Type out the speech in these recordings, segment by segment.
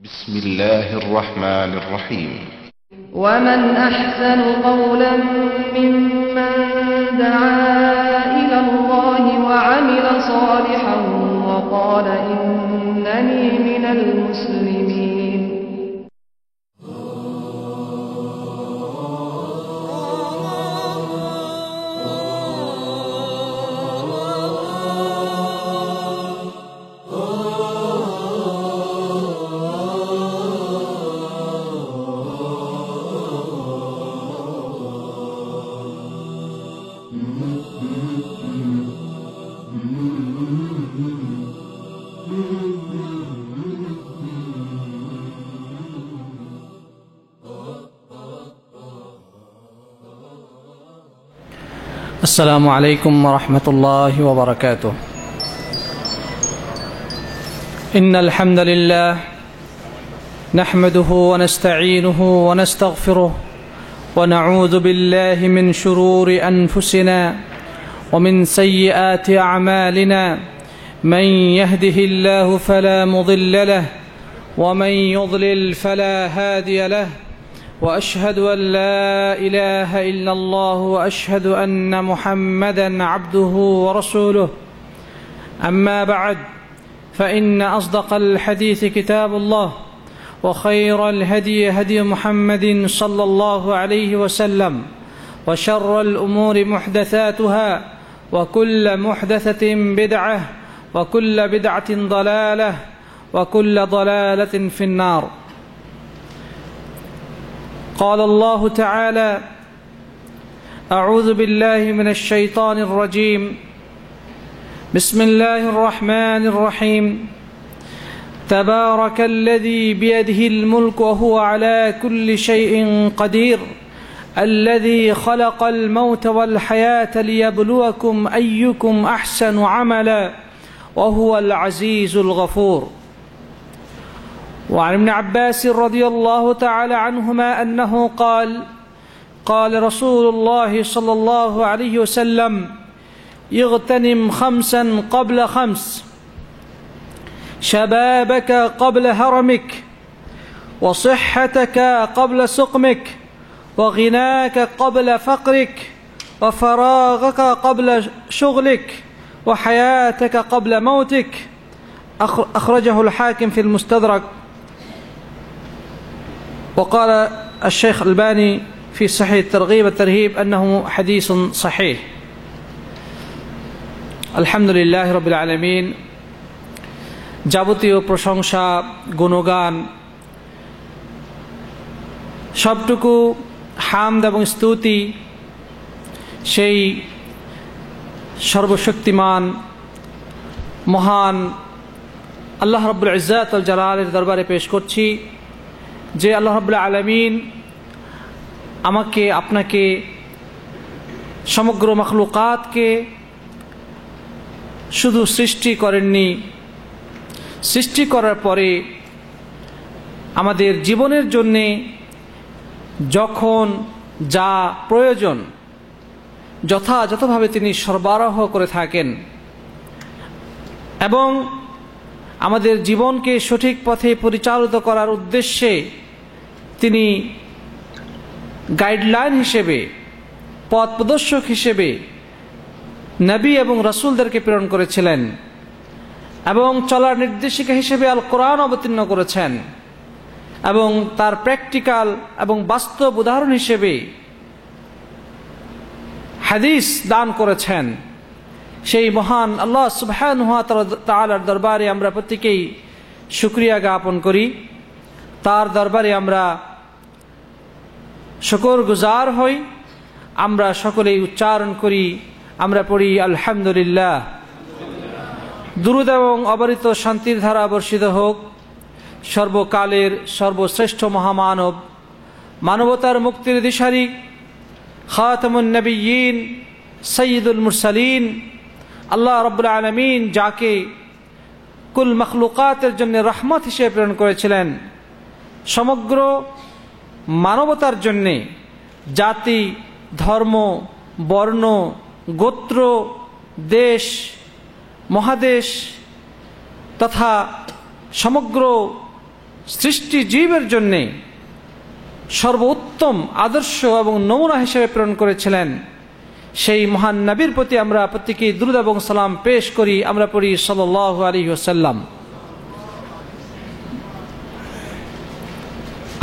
بسم الله الرحمن الرحيم ومن أحسن قولا ممن دعا إلى الله وعمل صالحا وقال إنني من المسلمين السلام عليكم ورحمة الله وبركاته. إن الحمد لله نحمده ونستعينه ونستغفره ونعوذ بالله من شرور أنفسنا ومن سيئات أعمالنا، من يهده الله فلا مضل له ومن يضلل فلا هادي له، وأشهد أن لا إله إلا الله وأشهد أن محمدا عبده ورسوله. أما بعد، فإن أصدق الحديث كتاب الله، وخير الهدي هدي محمد صلى الله عليه وسلم، وشر الأمور محدثاتها، وكل محدثة بدعة، وكل بدعة ضلالة، وكل ضلالة في النار. قال الله تعالى: أعوذ بالله من الشيطان الرجيم، بسم الله الرحمن الرحيم، تبارك الذي بيده الملك وهو على كل شيء قدير، الذي خلق الموت والحياة ليبلوكم أيكم أحسن عملا وهو العزيز الغفور. وعن ابن عباس رضي الله تعالى عنهما أنه قال: قال رسول الله صلى الله عليه وسلم: اغتنم خمسا قبل خمس، شبابك قبل هرمك، وصحتك قبل سقمك، وغناك قبل فقرك، وفراغك قبل شغلك، وحياتك قبل موتك. أخرجه الحاكم في المستدرك. وقال الشيخ الألباني في صحيح الترغيب والترهيب أنه حديث صحيح. الحمد لله رب العالمين। যাবতীয় প্রশংসা, গুণগান, সবটুকু হামদ এবং স্তুতি সেই সর্বশক্তিমান মহান আল্লাহ রাব্বুল ইজ্জাত ওয়াল জালালের দরবারে পেশ করছি, যে আল্লাহ রাব্বুল আলামিন আমাকে, আপনাকে, সমগ্র মখলুকাতকে শুধু সৃষ্টি করেননি, সৃষ্টি করার পরে আমাদের জীবনের জন্যে যখন যা প্রয়োজন যথাযথভাবে তিনি সরবরাহ করে থাকেন, এবং আমাদের জীবনকে সঠিক পথে পরিচালিত করার উদ্দেশ্যে তিনি গাইডলাইন হিসেবে, পথ প্রদর্শক হিসেবে নবী এবং রাসূলদেরকে প্রেরণ করেছিলেন, এবং চলার নির্দেশিকা হিসেবে আল কোরআন অবতীর্ণ করেছেন, এবং তার প্র্যাকটিক্যাল এবং বাস্তব উদাহরণ হিসেবে হাদিস দান করেছেন। সেই মহান আল্লাহ সুবহানাহু ওয়া তাআলার দরবারে আমরা প্রত্যেকেই শুকরিয়া জ্ঞাপন করি, তার দরবারে আমরা শুকর গুজার হই। আমরা সকলেই উচ্চারণ করি, আমরা পড়ি আলহামদুলিল্লাহ। দুরূদ এবং অবারিত শান্তির ধারা বর্ষিত হোক সর্বকালের সর্বশ্রেষ্ঠ মহামানব, মানবতার মুক্তির দিশারি, খাতামুন নবিয়্যিন, সাইয়্যিদুল মুরসালিন, আল্লাহ রাব্বুল আলামিন যাকে কুল মখলুকাতের জন্য রহমত হিসেবে প্রেরণ করেছিলেন, সমগ্র মানবতার জন্যে, জাতি, ধর্ম, বর্ণ, গোত্র, দেশ, মহাদেশ তথা সমগ্র সৃষ্টি জীবের জন্যে সর্বোত্তম আদর্শ এবং নমুনা হিসেবে প্রেরণ করেছিলেন, সেই মহান নবীর প্রতি আমরা প্রত্যেকেই দুরূদ এবং সালাম পেশ করি। আমরা পড়ি সাল্লাল্লাহু আলাইহি ওয়াসাল্লাম।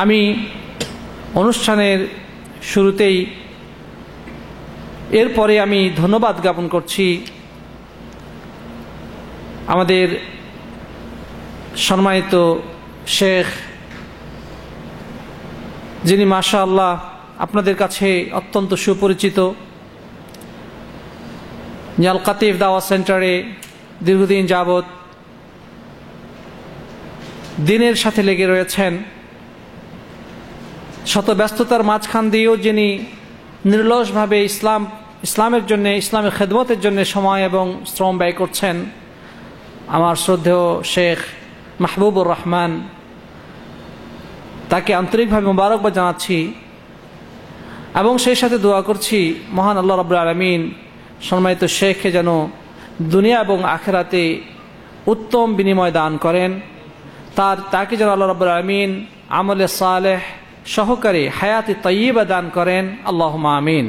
আমি অনুষ্ঠানের শুরুতেই এরপরে আমি ধন্যবাদ জ্ঞাপন করছি আমাদের সম্মানিত শেখ, যিনি মাশাআল্লাহ আপনাদের কাছে অত্যন্ত সুপরিচিত, আল কাতিফ দাওয়া সেন্টারে দীর্ঘদিন যাবৎ দিনের সাথে লেগে রয়েছেন। শত ব্যস্ততার মাঝখান দিয়েও যিনি নির্লসভাবে ইসলামের জন্য, ইসলামের খেদমতের জন্য সময় এবং শ্রম ব্যয় করছেন, আমার শ্রদ্ধেয় শেখ মাহবুবুর রহমান, তাকে আন্তরিকভাবে মোবারকবাদ জানাচ্ছি এবং সেই সাথে দোয়া করছি মহান আল্লাহ রাব্বুল আলামিন সম্মানিত শেখকে যেন দুনিয়া এবং আখিরাতে উত্তম বিনিময় দান করেন, তাকে যেন আল্লাহ রাব্বুল আলামিন আমলে সালেহ সহকারে হায়াতে তাইয়্যিবা দান করেন, আল্লাহুম্মা আমিন।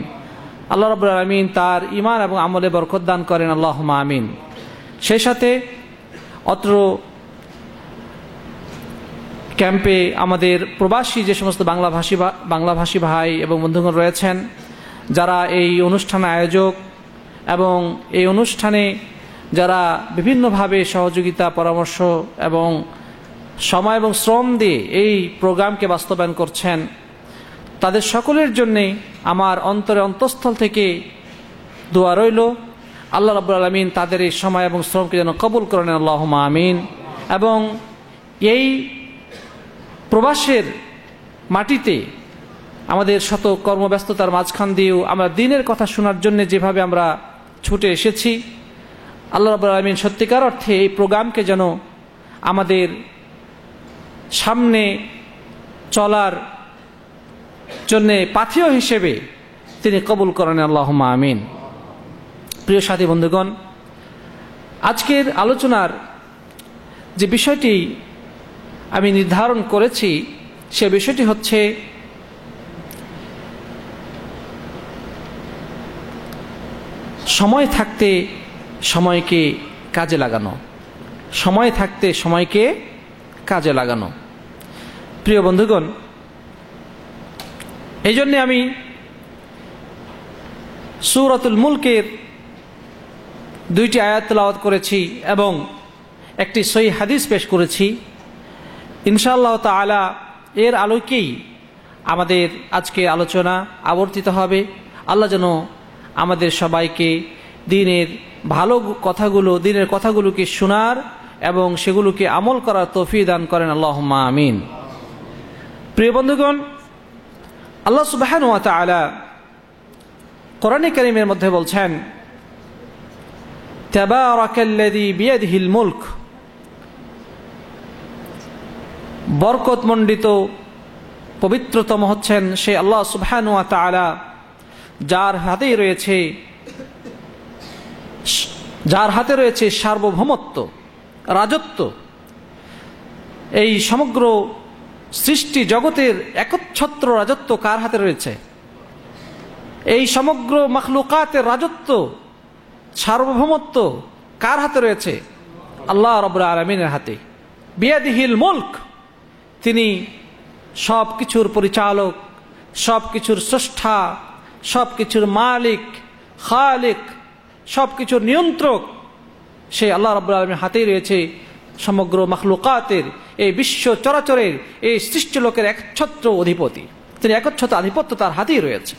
আল্লাহ রাব্বুল আলামিন তার ঈমান এবং আমলে বরকত দান করেন, আল্লাহুম্মা আমিন। সেই সাথে অত্র ক্যাম্পে আমাদের প্রবাসী যে সমস্ত বাংলাভাষী ভাই এবং বন্ধুগণ রয়েছেন, যারা এই অনুষ্ঠান আয়োজক এবং এই অনুষ্ঠানে যারা বিভিন্নভাবে সহযোগিতা, পরামর্শ এবং সময় এবং শ্রম দিয়ে এই প্রোগ্রামকে বাস্তবায়ন করছেন, তাদের সকলের জন্যে আমার অন্তরে অন্তঃস্থল থেকে দোয়া রইল, আল্লাহ রাব্বুল আলামিন তাদের এই সময় এবং শ্রমকে যেন কবুল করেন, আল্লাহুম্মা আমিন। এবং এই প্রবাসের মাটিতে আমাদের শত কর্মব্যস্ততার মাঝখান দিয়েও আমরা দিনের কথা শোনার জন্য যেভাবে আমরা ছুটে এসেছি, আল্লাহ রাব্বুল আলামিন সত্যিকার অর্থে এই প্রোগ্রামকে যেন আমাদের সামনে চলার জন্যে পাথেয় হিসেবে তিনি কবুল করেন, আল্লাহুম্মা আমিন। প্রিয় সাথী বন্ধুগণ, আজকের আলোচনার যে বিষয়টি আমি নির্ধারণ করেছি সে বিষয়টি হচ্ছে সময় থাকতে সময়কে কাজে লাগানো। সময় থাকতে সময়কে কাজে লাগানো। প্রিয় বন্ধুগণ, এই জন্যে আমি সূরাতুল মুলকের 2টি আয়াত তেলাওয়াত করেছি এবং একটি সহিহ হাদিস পেশ করেছি। ইনশাআল্লাহ তাআলা এর আলোকেই আমাদের আজকে আলোচনা আবর্তিত হবে। আল্লাহ যেন আমাদের সবাইকে দিনের ভালো কথাগুলো, দিনের কথাগুলোকে শোনার এবং সেগুলোকে আমল করার তৌফিক দান করেন, আল্লাহুম্মা আমিন। প্রিয় বন্ধুগণ, আল্লাহ সুবহানাহু ওয়া তাআলা কোরআনে কারীমের মধ্যে বলছেন, তাবারাকাল্লাযী বিয়াদিহিল মুলক, বরকতমণ্ডিত পবিত্রতম হচ্ছেন সে আল্লাহ সুবহানাহু ওয়া তাআলা, যার হাতে রয়েছে সার্বভৌমত্ব, রাজত্ব। এই সমগ্র সৃষ্টি জগতের একচ্ছত্র রাজত্ব কার হাতে রয়েছে? এই সমগ্র মাখলুকাতের রাজত্ব, সার্বভৌমত্ব কার হাতে রয়েছে? আল্লাহ রাব্বুল আলামিনের হাতে। বিয়াদিহিল মুলক, তিনি সব কিছুর পরিচালক, সব কিছুর স্রষ্টা, সব কিছুর মালিক, খালিক, সব কিছুর নিয়ন্ত্রক। সেই আল্লাহ রাব্বুল আলামিনের হাতেই রয়েছে সমগ্র মাখলুকাতের, এই বিশ্ব চরাচরের, এই সৃষ্টি লোকের একচ্ছত্র অধিপতি। তিনি একচ্ছত্র আধিপত্য তার হাতেই রয়েছে।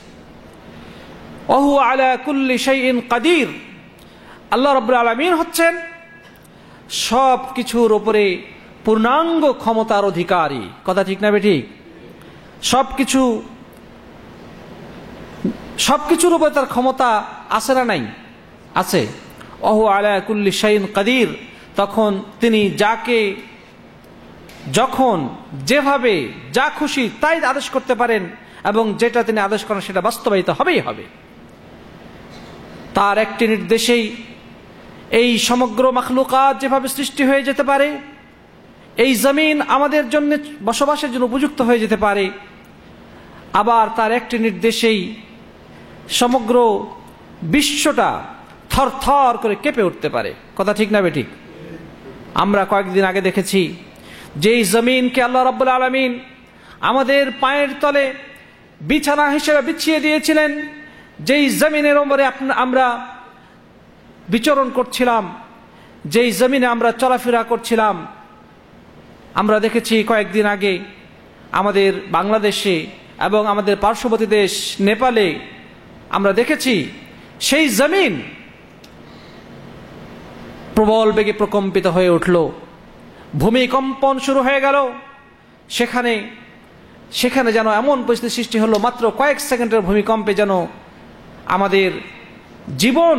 ওহু আলা কুল্লি শাইইন কাদির, আল্লাহ রাব্বুল আলামিন হচ্ছেন সব কিছুর উপরে পূর্ণাঙ্গ ক্ষমতার অধিকারী। কথা ঠিক না বেঠিক? সবকিছুর উপরে তার ক্ষমতা আছে না নাই? আছে। ওহু আলা কুল্লি শাইইন কাদির, তখন তিনি যাকে যখন যেভাবে যা খুশি তাই আদেশ করতে পারেন এবং যেটা তিনি আদেশ করেন সেটা বাস্তবায়িত হবেই হবে। তার একটি নির্দেশেই এই সমগ্র মাখলুকাত যেভাবে সৃষ্টি হয়ে যেতে পারে, এই জমিন আমাদের জন্য বসবাসের জন্য উপযুক্ত হয়ে যেতে পারে, আবার তার একটি নির্দেশেই সমগ্র বিশ্বটা থরথর করে কেঁপে উঠতে পারে। কথা ঠিক না বেঠিক? আমরা কয়েকদিন আগে দেখেছি যেই জমিনকে আল্লাহ রাব্বুল আলামিন আমাদের পায়ের তলে বিছানা হিসেবে বিছিয়ে দিয়েছিলেন, যেই জমিনের উপরে আমরা বিচরণ করছিলাম, যেই জমিনে আমরা চলাফেরা করছিলাম, আমরা দেখেছি কয়েকদিন আগে আমাদের বাংলাদেশে এবং আমাদের পার্শ্ববর্তী দেশ নেপালে আমরা দেখেছি সেই জমিন প্রবল বেগে প্রকম্পিত হয়ে উঠল, ভূমিকম্পন শুরু হয়ে গেল। সেখানে যেন এমন পরিস্থিতি সৃষ্টি হলো, মাত্র কয়েক সেকেন্ডের ভূমিকম্পে যেন আমাদের জীবন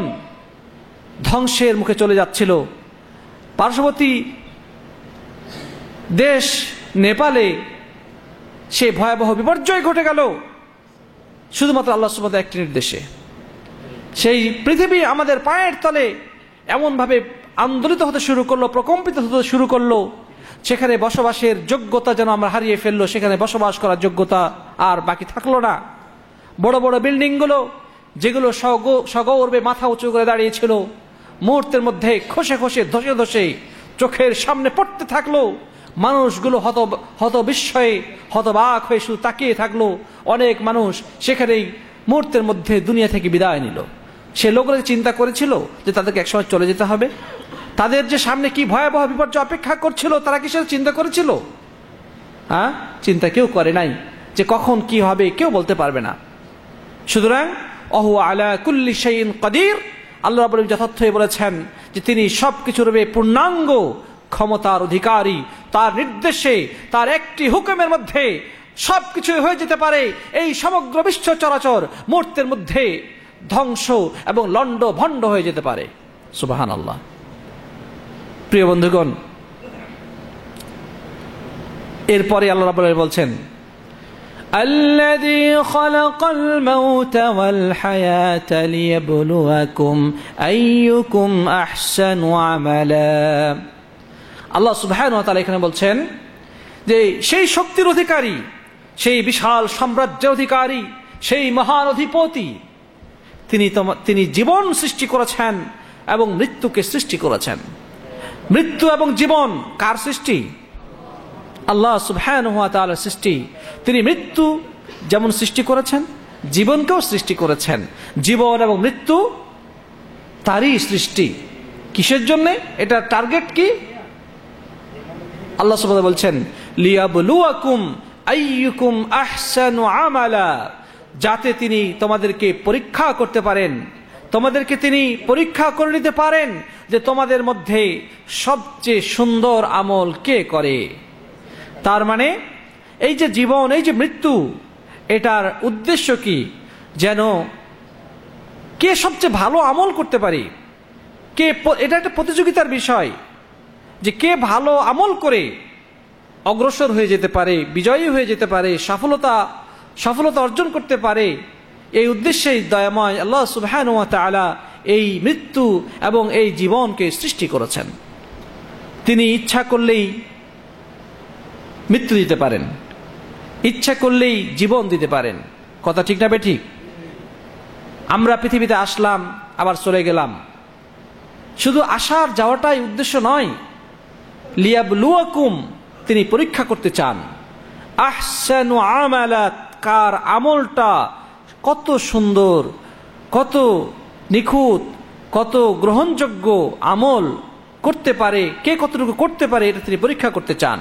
ধ্বংসের মুখে চলে যাচ্ছিল। পার্শ্ববর্তী দেশ নেপালে সেই ভয়াবহ বিপর্যয় ঘটে গেল শুধুমাত্র আল্লাহ সুবহানাহু একটি নির্দেশে। সেই পৃথিবী আমাদের পায়ের তলে এমনভাবে আন্দোলিত হতে শুরু করলো, প্রকম্পিত হতে শুরু করলো, সেখানে বসবাসের যোগ্যতা যেন আমরা হারিয়ে ফেললো, সেখানে বসবাস করার যোগ্যতা আর বাকি থাকলো না। বড় বড় বিল্ডিংগুলো যেগুলো সগৌরবে মাথা উঁচু করে দাঁড়িয়েছিল, মুহূর্তের মধ্যে খসে খসে ধসে ধসে চোখের সামনে পড়তে থাকলো। মানুষগুলো হতবিস্ময়ে হতবাক হয়ে শুধু তাকিয়ে থাকলো। অনেক মানুষ সেখানেই মুহূর্তের মধ্যে দুনিয়া থেকে বিদায় নিল। সে লোকরা চিন্তা করেছিল যে তাদেরকে একসময় চলে যেতে হবে? তাদের যে সামনে কি ভয়াবহ বিপর্যয় অপেক্ষা করছিল, তারা কি সেটা চিন্তা করেছিল? চিন্তা কেউ করে নাই। যে কখন কি হবে কেউ বলতে পারবে না। সুতরাং ওয়া হুয়া আলা কুল্লি শাইইন কাদির, আল্লাহ রাব্বুল আলামিন যথার্থই বলেছেন যে তিনি সবকিছুর পূর্ণাঙ্গ ক্ষমতার অধিকারী। তার নির্দেশে, তার একটি হুকুমের মধ্যে সবকিছু হয়ে যেতে পারে। এই সমগ্র বিশ্ব চরাচর মুহূর্তের মধ্যে ধ্বংস এবং লন্ড ভণ্ড হয়ে যেতে পারে। সুবহানাল্লাহ। প্রিয় বন্ধুগণ, এরপরে আল্লাহ রাব্বুল আলামিন বলছেন, الذي خلق الموت والحياة ليبلوكم أيكم أحسن عملا। আল্লাহ সুবহানাহু ওয়া তাআলা এখানে বলছেন যে সেই শক্তির অধিকারী, সেই বিশাল সাম্রাজ্যের অধিকারী, সেই মহান অধিপতি, তিনি জীবন সৃষ্টি করেছেন এবং মৃত্যুকে সৃষ্টি করেছেন। মৃত্যু এবং জীবন কার সৃষ্টি? আল্লাহ সুবহানাহু ওয়া তাআলার সৃষ্টি। তিনি মৃত্যু যেমন সৃষ্টি করেছেন, জীবনকেও সৃষ্টি করেছেন। জীবন এবং মৃত্যু তারই সৃষ্টি। কিসের জন্য? এটা টার্গেট কি? আল্লাহ সুবহানাহু বলছেন, লিয়াবলুয়াকুম আইয়ুকুম আহসানু আমালা, যাতে তিনি তোমাদেরকে পরীক্ষা করতে পারেন, তোমাদেরকে তিনি পরীক্ষা করে নিতে পারেন যে তোমাদের মধ্যে সবচেয়ে সুন্দর আমল কে করে। তার মানে এই যে জীবন, এই যে মৃত্যু, এটার উদ্দেশ্য কি? যেন কে সবচেয়ে ভালো আমল করতে পারে, কে, এটা একটা প্রতিযোগিতার বিষয় যে কে ভালো আমল করে অগ্রসর হয়ে যেতে পারে, বিজয়ী হয়ে যেতে পারে, সফলতা অর্জন করতে পারে। এই উদ্দেশ্যেই দয়াময় আল্লাহ সুবহানাহু ওয়া তাআলা এই মৃত্যু এবং এই জীবনকে সৃষ্টি করেছেন। তিনি ইচ্ছা করলেই মৃত্যু দিতে পারেন, ইচ্ছা করলেই জীবন দিতে পারেন। কথা ঠিক না বেঠিক? আমরা পৃথিবীতে আসলাম, আবার চলে গেলাম। শুধু আসার যাওয়াটাই উদ্দেশ্য নয়, লিয়াবলুয়াকুম, তিনি পরীক্ষা করতে চান। আহসানু আমালা, কার আমলটা কত সুন্দর, কত নিখুঁত, কত গ্রহণযোগ্য আমল করতে পারে, কে কতটুকু করতে পারে, এটা তিনি পরীক্ষা করতে চান।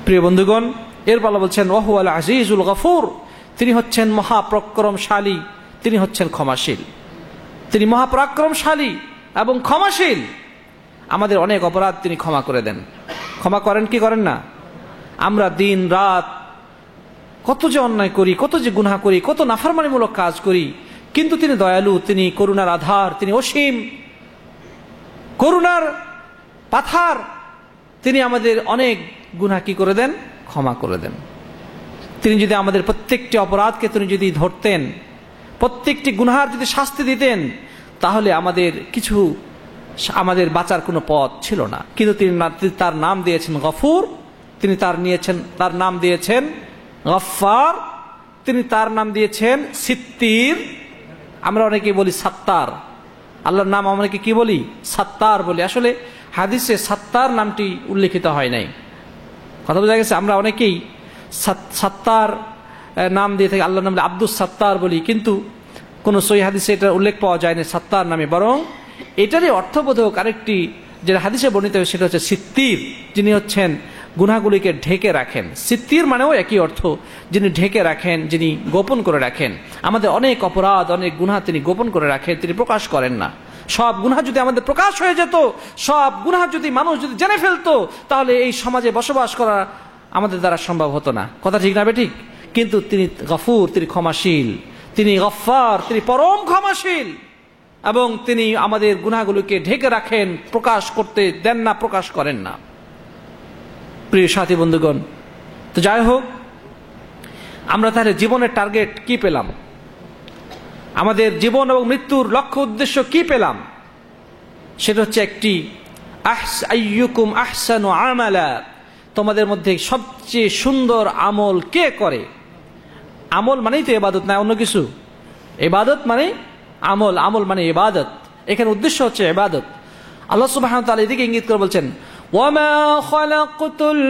প্রিয় বন্ধুগণ, এরপর আল্লাহ বলছেন ওয়া হুয়াল আজিজুল গফুর, তিনি হচ্ছেন মহাপরাক্রমশালী, তিনি হচ্ছেন ক্ষমাশীল। তিনি মহাপরাক্রমশালী এবং ক্ষমাশীল। আমাদের অনেক অপরাধ তিনি ক্ষমা করে দেন। ক্ষমা করেন কি করেন না? আমরা দিন রাত কত যে অন্যায় করি, কত যে গুনাহ করি, কত নাফরমানিমূলক কাজ করি, কিন্তু তিনি দয়ালু, তিনি করুণার আধার, তিনি অসীম করুণার পাথার। তিনি আমাদের অনেক গুনাহ কি করে দেন? ক্ষমা করে দেন। তিনি যদি আমাদের প্রত্যেকটি অপরাধকে তিনি যদি ধরতেন, প্রত্যেকটি গুনাহার যদি শাস্তি দিতেন, তাহলে আমাদের কিছু আমাদের বাঁচার কোনো পথ ছিল না। কিন্তু তিনি তার নাম দিয়েছেন গফুর, তিনি তার নাম দিয়েছেন গফফার, তিনি তার নাম দিয়েছেন সিত্তির। আমরা অনেকেই বলি সাত্তার, আল্লাহর নাম অনেকে কি বলি? সাত্তার বলি। আসলে হাদিসে সাত্তার নামটি উল্লেখিত হয় নাই। কথা বোঝা গেছে? আমরা অনেকেই সাত্তার নাম দিয়ে থাকি, আল্লাহর নাম আব্দুস সাত্তার বলি, কিন্তু কোনো সহিহ হাদিসে এটার উল্লেখ পাওয়া যায় না সাত্তার নামে। বরং এটারই অর্থবোধক আরেকটি যেটা হাদিসে বর্ণিত হয় সেটা হচ্ছে সিত্তির, যিনি হচ্ছেন গুনাহগুলিকে ঢেকে রাখেন। সিত্তির মানেও একই অর্থ, যিনি ঢেকে রাখেন, যিনি গোপন করে রাখেন। আমাদের অনেক অপরাধ, অনেক গুনাহ তিনি গোপন করে রাখেন, তিনি প্রকাশ করেন না। সব গুনাহ যদি আমাদের প্রকাশ হয়ে যেত, সব গুনাহ যদি মানুষ যদি জেনে ফেলতো, তাহলে এই সমাজে বসবাস করা আমাদের দ্বারা সম্ভব হতো না। কথা ঠিক না বেঠিক? কিন্তু তিনি গফুর, তিনি ক্ষমাশীল, তিনি গফফার, তিনি পরম ক্ষমাশীল, এবং তিনি আমাদের গুনাহগুলোকে ঢেকে রাখেন, প্রকাশ করতে দেন না, প্রকাশ করেন না। প্রিয় সাথী বন্ধুগণ, তো যাই হোক, আমরা তাহলে জীবনের টার্গেট কি পেলাম? আমাদের জীবন এবং মৃত্যুর লক্ষ্য উদ্দেশ্য কি পেলাম? সেটা হচ্ছে একটি আইয়ুকুম আহসানু আমালা, তোমাদের মধ্যে সবচেয়ে সুন্দর আমল কে করে? আমল মানেই তো ইবাদত, না অন্য কিছু। ইবাদত মানে আমল, আমল মানে ইবাদত। এখানে উদ্দেশ্য হচ্ছে ইবাদত। আল্লাহ সুবহানাহু ওয়া তাআলা এদিকে ইঙ্গিত করে বলছেন, ওয়ামা খালাকতুল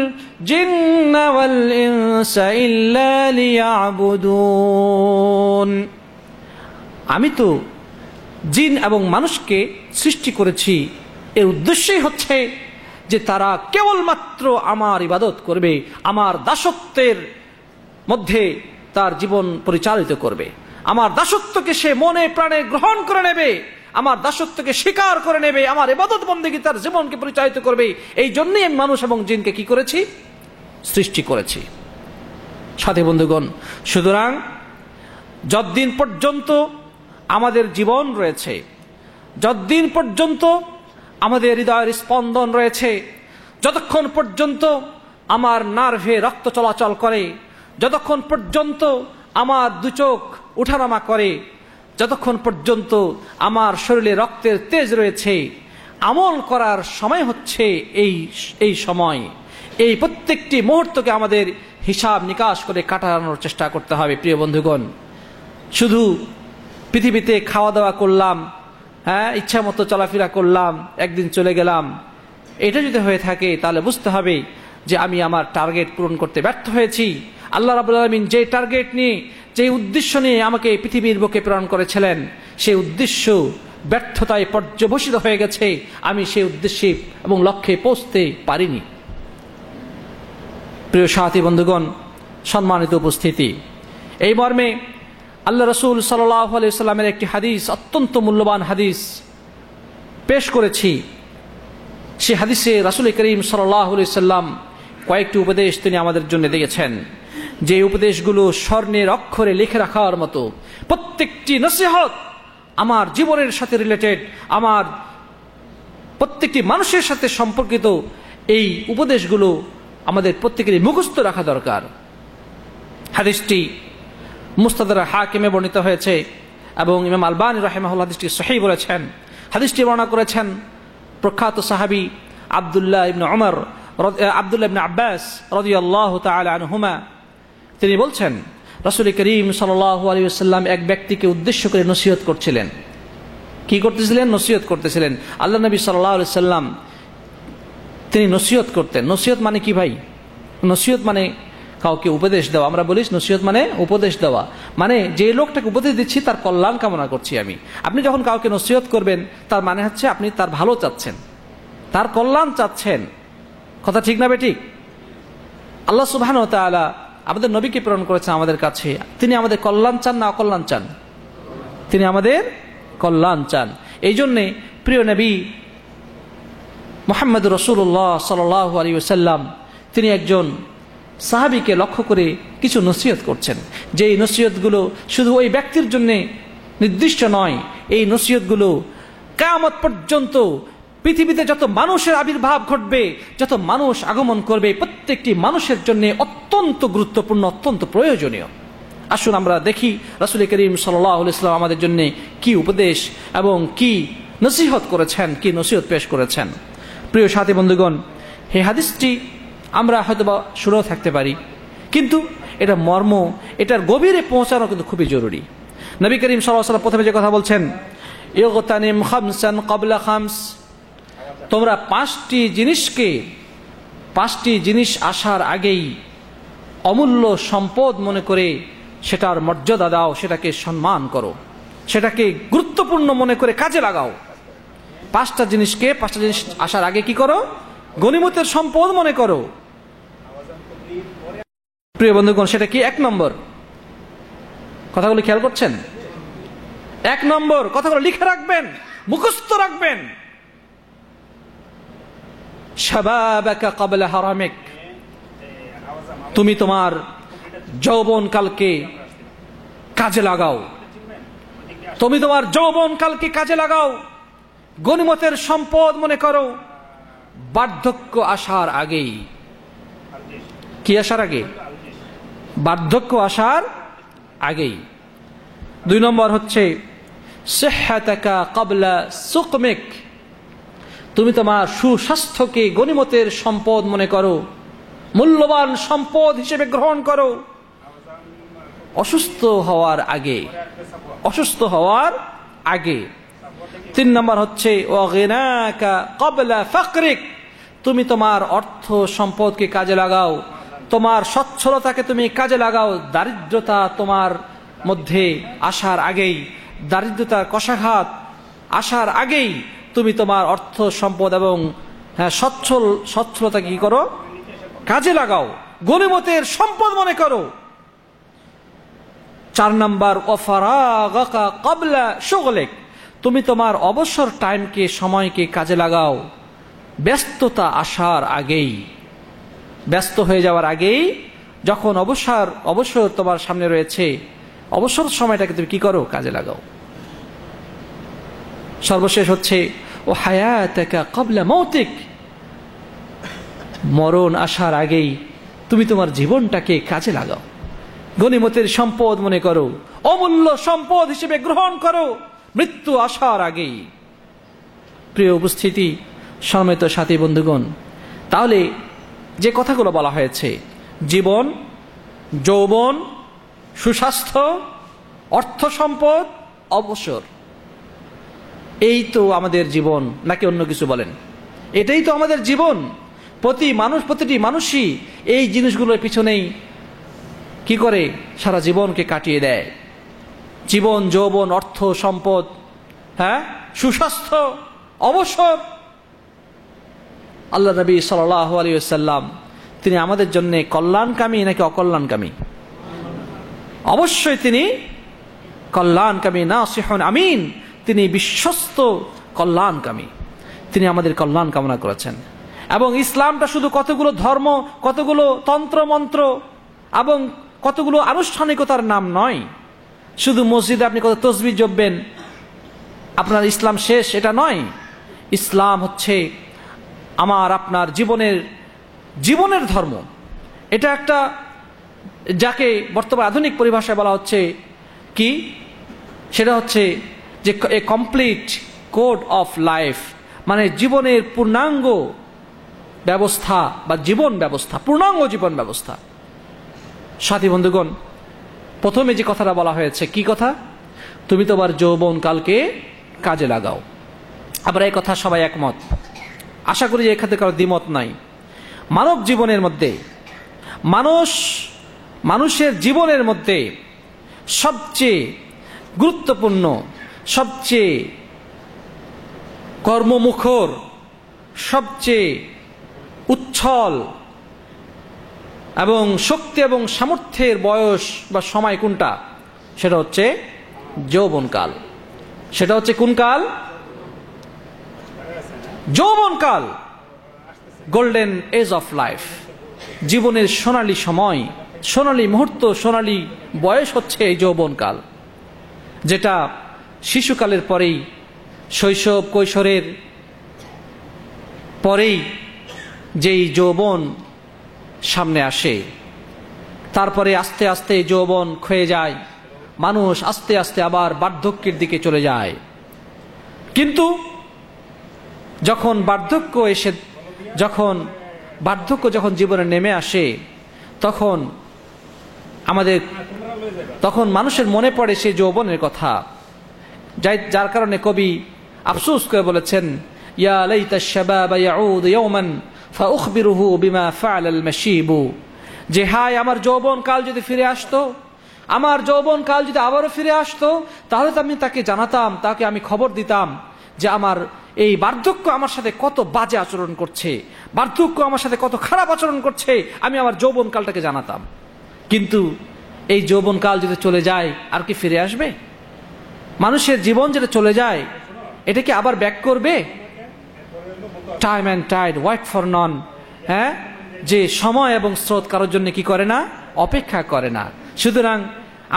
জিন্না ওয়াল ইনসা ইল্লা লিয়াবুদুন, আমি তো জিন এবং মানুষকে সৃষ্টি করেছি, এর উদ্দেশ্যই হচ্ছে যে তারা কেবলমাত্র আমার ইবাদত করবে, আমার দাসত্বের মধ্যে তার জীবন পরিচালিত করবে, আমার দাসত্বকে সে মনে প্রাণে গ্রহণ করে নেবে, আমার দাসত্বকে স্বীকার করে নেবে, আমার ইবাদত বন্দেগী তার জীবনকে পরিচালিত করবে। এই জন্যই আমি মানুষ এবং জিনকে কি করেছি? সৃষ্টি করেছি। সাথী বন্ধুগণ, সুতরাং যতদিন পর্যন্ত আমাদের জীবন রয়েছে, যতদিন পর্যন্ত আমাদের হৃদয়ের স্পন্দন রয়েছে, যতক্ষণ পর্যন্ত আমার নার্ভে রক্ত চলাচল করে, যতক্ষণ পর্যন্ত আমার দু চোখ উঠানামা করে, যতক্ষণ পর্যন্ত আমার শরীরে রক্তের তেজ রয়েছে, আমল করার সময় হচ্ছে এই সময়। এই প্রত্যেকটি মুহূর্তকে আমাদের হিসাব নিকাশ করে কাটানোর চেষ্টা করতে হবে। প্রিয় বন্ধুগণ, শুধু পৃথিবীতে খাওয়া দাওয়া করলাম, হ্যাঁ, ইচ্ছা মতো চলাফেরা করলাম, একদিন চলে গেলাম, এটা যদি হয়ে থাকে তাহলে বুঝতে হবে যে আমি আমার টার্গেট পূরণ করতে ব্যর্থ হয়েছি। আল্লাহ রাব্বুল আলামিন যে টার্গেট নিয়ে, যে উদ্দেশ্য নিয়ে আমাকে পৃথিবীর বুকে প্রেরণ করেছিলেন, সেই উদ্দেশ্য ব্যর্থতায় পর্যবসিত হয়ে গেছে। আমি সেই উদ্দেশ্যে এবং লক্ষ্যে পৌঁছতে পারিনি। প্রিয় সাথী বন্ধুগণ, সম্মানিত উপস্থিতি, এই মর্মে আল্লাহ রাসূল সাল্লাল্লাহু আলাইহি ওয়াসাল্লামের একটি হাদিস, অত্যন্ত মূল্যবান হাদিস পেশ করেছি। সেই হাদিসে রাসূল করিম সাল্লাল্লাহু আলাইহি ওয়াসাল্লাম কয়েকটি উপদেশ তিনি আমাদের জন্য দিয়েছেন, যে উপদেশগুলো স্বর্ণের অক্ষরে লিখে রাখার মতো। প্রত্যেকটি নসিহত আমার জীবনের সাথে রিলেটেড, আমার প্রত্যেকটি মানুষের সাথে সম্পর্কিত। এই উপদেশগুলো আমাদের প্রত্যেকেরই মুখস্থ রাখা দরকার। হাদিসটি মুস্তাদরাক হাকিমে বর্ণিত হয়েছে এবং ইমাম আলবানী রাহিমাহুল্লাহ হাদিসটি সহিহ বলেছেন। হাদিসটি বর্ণনা করেছেন প্রখ্যাত সাহাবী আব্দুল্লাহ ইবনে আব্বাস রাদিয়াল্লাহু তাআলা আনহুমা। তিনি বলছেন, রাসূল করিম সাল্লাল্লাহু আলাইহি ওয়াসাল্লাম এক ব্যক্তিকে উদ্দেশ্য করে নসিহত করছিলেন। কি করতেছিলেন? নসিহত করতেছিলেন। আল্লাহ নবী সাল্লাল্লাহু আলাইহি ওয়াসাল্লাম তিনি নসিহত করতেন। নসিহত মানে কি ভাই? নসিহত মানে কাউকে উপদেশ দেওয়া। আমরা বলি নসিহত মানে উপদেশ দেওয়া, মানে যে লোকটাকে উপদেশ দিচ্ছি তার কল্যাণ কামনা করছি আমি। আপনি যখন কাউকে নসিহত করবেন, তার মানে হচ্ছে আপনি তার ভালো চাচ্ছেন, তার কল্যাণ চাচ্ছেন। কথা ঠিক না বেঠিক? আল্লাহ সুবহানাহু ওয়া তাআলা আমাদের নবীকে প্রেরণ করেছেন আমাদের কাছে। তিনি আমাদের কল্যাণ চান না অকল্যাণ চান? তিনি আমাদের কল্যাণ চান। এই জন্যে প্রিয় নবী মুহাম্মদ রাসূলুল্লাহ সাল্লাল্লাহু আলাইহি ওয়াসাল্লাম তিনি একজন সাহাবীকে লক্ষ্য করে কিছু নসিহত করছেন, যে এই নসিহতগুলো শুধু ওই ব্যক্তির জন্য নির্দিষ্ট নয়। এই নসিহতগুলো কিয়ামত পর্যন্ত পৃথিবীতে যত মানুষের আবির্ভাব ঘটবে, যত মানুষ আগমন করবে, প্রত্যেকটি মানুষের জন্য অত্যন্ত গুরুত্বপূর্ণ, অত্যন্ত প্রয়োজনীয়। আসুন আমরা দেখি রাসূল করিম সাল্লাল্লাহু আলাইহি ওয়াসাল্লাম আমাদের জন্য কি উপদেশ এবং কি নসিহত করেছেন, কি নসিহত পেশ করেছেন। প্রিয় সাথী বন্ধুগণ, এই হাদিসটি আমরা হয়তোবা শুনেও থাকতে পারি, কিন্তু এটা মর্ম, এটার গভীরে পৌঁছানো কিন্তু খুবই জরুরি। নবী করিম সাল্লাল্লাহু আলাইহি ওয়াসাল্লাম প্রথমে যে কথা বলছেন, ইগতানিম খামসান ক্বাবলা খামস, তোমরা পাঁচটি জিনিস আসার আগেই অমূল্য সম্পদ মনে করে সেটার মর্যাদা দাও, সেটাকে সম্মান করো, সেটাকে গুরুত্বপূর্ণ মনে করে কাজে লাগাও। পাঁচটা জিনিস আসার আগে কি করো? গনিমতের সম্পদ মনে করো। প্রিয় বন্ধুগণ, সেটা কি? 1 নম্বর, কথাগুলো খেয়াল করছেন? 1 নম্বর, কথাগুলো লিখে রাখবেন, মুখস্থ রাখবেন। শাবাবাকা ক্বাবলা হারামিক, তুমি তোমার যৌবনকালকে কাজে লাগাও, তুমি তোমার যৌবনকালকে কাজে লাগাও, গনিমতের সম্পদ মনে করো। বার্ধক্য আসার আগেই, কি আসার আগে? বার্ধক্য আসার আগেই। 2 নম্বর হচ্ছে সিহহাতাকা ক্বাবলা সুকমিক, তুমি তোমার সুস্বাস্থ্যকে গনিমতের সম্পদ মনে করো, মূল্যবান সম্পদ হিসেবে গ্রহণ করো অসুস্থ হওয়ার আগে। 3 নম্বর হচ্ছে ওয়াগিনাকা ক্বাবলা ফাকরিক, তুমি তোমার অর্থ সম্পদকে কাজে লাগাও, তোমার সচ্ছলতাকে তুমি কাজে লাগাও। দারিদ্রতা তোমার মধ্যে আসার আগেই, দারিদ্রতার কষাঘাত আসার আগেই তুমি তোমার অর্থ সম্পদ এবং সচ্ছলতা কি করো? কাজে লাগাও, গনিমতের সম্পদ মনে করো। 4 নম্বর ওয়াফারাগাকা ক্বাবলা শুগলিক, তুমি তোমার অবসর টাইমকে, সময়কে কাজে লাগাও ব্যস্ততা আসার আগেই, ব্যস্ত হয়ে যাওয়ার আগেই। যখন অবসর তোমার সামনে রয়েছে, অবসর সময়টাকে তুমি কি করো? কাজে লাগাও। সর্বশেষ হচ্ছে ও হায়াতাকা ক্বাবলা মৌতিক, মরণ আসার আগেই তুমি তোমার জীবনটাকে কাজে লাগাও, গনিমতের সম্পদ মনে করো, অমূল্য সম্পদ হিসেবে গ্রহণ করো মৃত্যু আসার আগেই। প্রিয় উপস্থিতি, সম্মানিত সাথী বন্ধুগণ, তাহলে যে কথাগুলো বলা হয়েছে, জীবন, যৌবন, সুস্বাস্থ্য, অর্থ সম্পদ, অবসর, এই তো আমাদের জীবন, নাকি অন্য কিছু বলেন? এটাই তো আমাদের জীবন। প্রতিটি মানুষই এই জিনিসগুলোর পিছনেই কি করে? সারা জীবনকে কাটিয়ে দেয়। জীবন, যৌবন, অর্থ সম্পদ, সুস্বাস্থ্য, অবসর। আল্লাহ নবী সাল্লাল্লাহু আলাইহি ওয়াসাল্লাম তিনি আমাদের জন্য কল্যাণকামী নাকি অকল্যাণকামী? অবশ্যই তিনি কল্যাণকামী, নাসিহুন আমিন, তিনি বিশ্বস্ত কল্যাণকামী, তিনি আমাদের কল্যাণ কামনা করেছেন। এবং ইসলামটা শুধু কতগুলো ধর্ম, কতগুলো তন্ত্র মন্ত্র এবং কতগুলো আনুষ্ঠানিকতার নাম নয়। শুধু মসজিদে আপনি কত তাসবিহ জপবেন, আপনার ইসলাম শেষ, এটা নয়। ইসলাম হচ্ছে আমার আপনার জীবনের ধর্ম। এটা একটা, যাকে বর্তমান আধুনিক পরিভাষায় বলা হচ্ছে কি, সেটা হচ্ছে যে এ কমপ্লিট কোড অফ লাইফ, মানে জীবনের পূর্ণাঙ্গ ব্যবস্থা বা জীবন ব্যবস্থা, পূর্ণাঙ্গ জীবন ব্যবস্থা। সাথী বন্ধুগণ, প্রথমে যে কথাটা বলা হয়েছে, কি কথা? তুমি তোমার যৌবন কালকে কাজে লাগাও। আবার এই কথা সবাই একমত, আশা করি যে এখানে কারো দ্বিমত নাই। মানব জীবনের মধ্যে, মানুষের জীবনের মধ্যে সবচেয়ে গুরুত্বপূর্ণ, সবচেয়ে কর্মমুখর, সবচেয়ে উচ্ছল এবং শক্তি এবং সামর্থ্যের বয়স বা সময় কোনটা? সেটা হচ্ছে যৌবনকাল। সেটা হচ্ছে কোন কাল? যৌবনকাল, গোল্ডেন এজ অফ লাইফ। জীবনের সোনালী সময়, সোনালী মুহূর্ত, সোনালী বয়স হচ্ছে এই যৌবনকাল, যেটা শিশুকালের পরেই, শৈশব কৈশোরের পরেই যেই যৌবন সামনে আসে, তারপরে আস্তে আস্তে যৌবন ক্ষয়ে যায়, মানুষ আস্তে আস্তে আবার বার্ধক্যের দিকে চলে যায়। কিন্তু যখন বার্ধক্য যখন জীবনে নেমে আসে, তখন মানুষের মনে পড়ে সেই যৌবনের কথা, যার কারণে কবি আফসোস করে বলেছেন, ইয়া লাইতা শাবাবা ইয়াউদ ইয়াওমান ফাউখবিরুহু বিমা ফাআলাল মাশীবু, যে হায় আমার যৌবন কাল যদি ফিরে আসতো, আমার যৌবন কাল যদি আবারও ফিরে আসতো, তাহলে তো আমি তাকে জানাতাম, তাকে আমি খবর দিতাম যে আমার এই বার্ধক্য আমার সাথে কত বাজে আচরণ করছে, বার্ধক্য আমার সাথে কত খারাপ আচরণ করছে, আমি আমার যৌবন কালটাকে জানাতাম। কিন্তু এই যৌবন কাল যদি চলে যায়, আর কি ফিরে আসবে? মানুষের জীবন যেটা চলে যায়, এটা কি আবার ব্যাক করবে? Time and tide wait for none. হ্যাঁ, যে সময় এবং স্রোত কারোর জন্য কি করে না? অপেক্ষা করে না। সুতরাং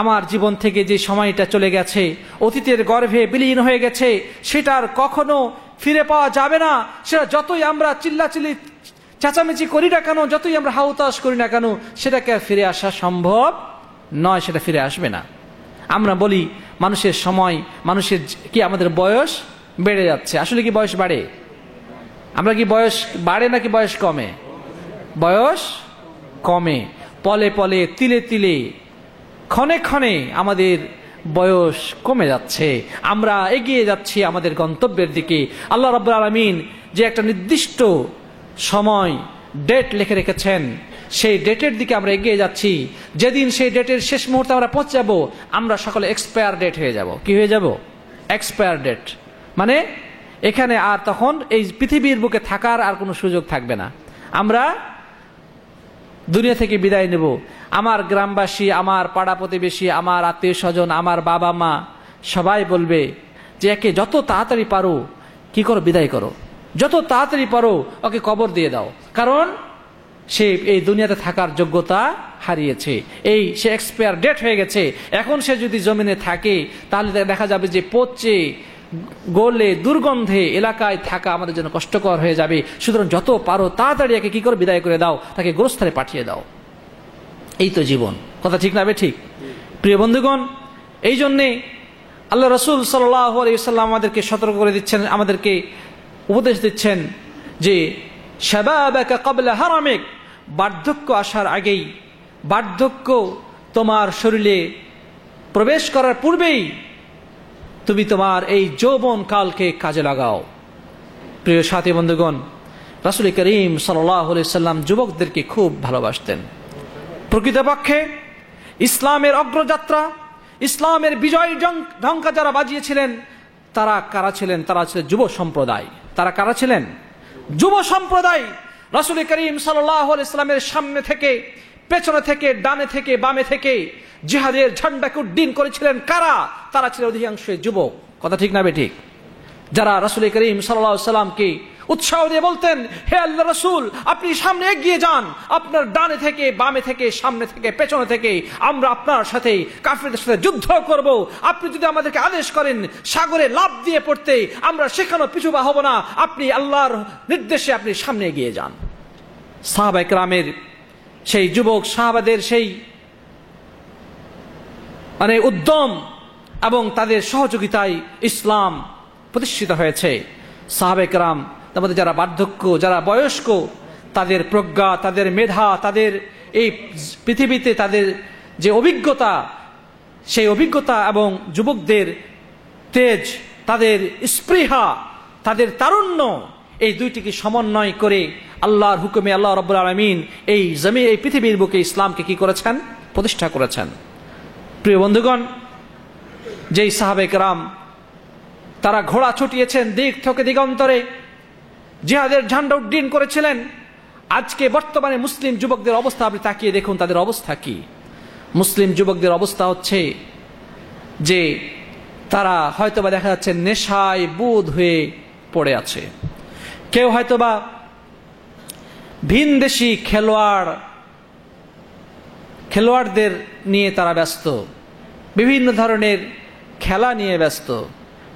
আমার জীবন থেকে যে সময়টা চলে গেছে, অতীতের গর্ভে বিলীন হয়ে গেছে, সেটা আর কখনো ফিরে পাওয়া যাবে না। সেটা যতই আমরা চিল্লাচিল্লি চেঁচামেচি করি না কেন, যতই আমরা হাউতাস করি না কেন, সেটাকে আর ফিরে আসা সম্ভব নয়, সেটা ফিরে আসবে না। আমরা বলি মানুষের সময়, মানুষের কি আমাদের বয়স বেড়ে যাচ্ছে। আসলে কি বয়স বাড়ে? আমরা কি বয়স বাড়ে নাকি বয়স কমে? বয়স কমে। পলে পলে, তিলে তিলে, ক্ষণে ক্ষণে আমাদের বয়স কমে যাচ্ছে। আমরা এগিয়ে যাচ্ছি আমাদের গন্তব্যের দিকে। আল্লাহ রাব্বুল আলামিন যে একটা নির্দিষ্ট সময় ডেট লিখে রেখেছেন, সেই ডেটের দিকে আমরা এগিয়ে যাচ্ছি। যেদিন সেই ডেটের শেষ মুহূর্তে আমরা পৌঁছে যাব, আমরা সকলে এক্সপায়ার ডেট হয়ে যাব। কি হয়ে যাব? Expire date. মানে এখানে আর তখন এই পৃথিবীর বুকে থাকার আর কোনো সুযোগ থাকবে না। আমরা দুনিয়া থেকে বিদায় নেব। আমার গ্রামবাসী, আমার পাড়া প্রতিবেশী, আমার আত্মীয় স্বজন, আমার বাবা মা সবাই বলবে যে একে যত তাড়াতাড়ি পারো কি করো, বিদায় করো, যত তাড়াতাড়ি পারো ওকে কবর দিয়ে দাও, কারণ সে এই দুনিয়াতে থাকার যোগ্যতা হারিয়েছে, সে এক্সপায়ার ডেট হয়ে গেছে। এখন সে যদি জমিনে থাকে, তাহলে দেখা যাবে যে পচে গলে দুর্গন্ধে এলাকায় থাকা আমাদের জন্য কষ্টকর হয়ে যাবে। সুতরাং যত পারো তাড়াতাড়ি একে কি করে বিদায় করে দাও, তাকে গোরস্থানে পাঠিয়ে দাও। এই তো জীবন। কথা ঠিক না? ঠিক। প্রিয় বন্ধুগণ, এই জন্যে আল্লাহ রাসূল সাল্লাল্লাহু আলাইহি ওয়াসাল্লাম আমাদেরকে সতর্ক করে দিচ্ছেন, আমাদেরকে উপদেশ দিচ্ছেন যে শাবাবাকা ক্বাবলা হারামিক, বার্ধক্য আসার আগেই, বার্ধক্য তোমার শরীরে প্রবেশ করার পূর্বেই তুমি তোমার এই যৌবন কালকে কাজে লাগাও। প্রিয় সাথী বন্ধুগণ, রাসূল করিম সাল্লাল্লাহু আলাইহি ওয়াসাল্লাম যুবকদেরকে খুব ভালোবাসতেন। প্রকৃতপক্ষে ইসলামের অগ্রযাত্রা, ইসলামের বিজয় ঢঙ্কা যারা বাজিয়েছিলেন, তারা কারা ছিলেন? তারা ছিলেন যুব সম্প্রদায়। তারা কারা ছিলেন? যুব সম্প্রদায়। রাসূল করিম সাল্লাল্লাহু আলাইহি ওয়াসাল্লামের সামনে থেকে, পেছনে থেকে, ডানে থেকে, বামে থেকে জিহাদের ঝান্ডাকে উড্ডীন করেছিলেন কারা? তারা ছিল অধিকাংশই যুবক। কথা ঠিক না ঠিক? যারা রাসূল করিম সাল্লাল্লাহু আলাইহি ওয়াসাল্লামকে উৎসাহ দিয়ে বলতেন, হে আল্লাহ রাসূল, আপনি সামনে এগিয়ে যান, আপনার ডানে থেকে, বামে থেকে, সামনে থেকে, পেছনে থেকে আমরা আপনার সাথে কাফিরদের সাথে যুদ্ধ করব। আপনি যদি আমাদেরকে আদেশ করেন সাগরে লাফ দিয়ে পড়তে, আমরা সেখানেও পিছু পা হব না। আপনি আল্লাহর নির্দেশে আপনি সামনে এগিয়ে যান। সাহাবায়ে কেরামের সেই যুবক সাহাবাদের সেই উদ্যম এবং তাদের সহযোগিতায় ইসলাম প্রতিষ্ঠিত হয়েছে। সাহাবায়ে কেরাম, আমাদের যারা বার্ধক্য, যারা বয়স্ক, তাদের প্রজ্ঞা, তাদের মেধা, তাদের এই পৃথিবীতে তাদের যে অভিজ্ঞতা, সেই অভিজ্ঞতা এবং যুবকদের তেজ, তাদের স্পৃহা, তাদের তারুণ্য, এই দুইটিকে সমন্বয় করে আল্লাহর হুকুমে আল্লাহ রাব্বুল আলামিন এই পৃথিবীর বুকে ইসলামকে কি করেছেন? প্রতিষ্ঠা করেছেন। প্রিয় বন্ধুগণ, যেই সাহাবায়ে কেরাম তারা ঘোড়া ছুটিয়েছেন দিক থেকে দিগন্তরে, জিহাদের ঝান্ডা উড্ডীন করেছিলেন, আজকে বর্তমানে মুসলিম যুবকদের অবস্থা আপনি তাকিয়ে দেখুন, তাদের অবস্থা কি? মুসলিম যুবকদের অবস্থা হচ্ছে যে তারা হয়তোবা দেখা যাচ্ছে নেশায় বুঁদ হয়ে পড়ে আছে। কেউ হয়তোবা ভিনদেশি খেলোয়াড়দের নিয়ে তারা ব্যস্ত, বিভিন্ন ধরনের খেলা নিয়ে ব্যস্ত,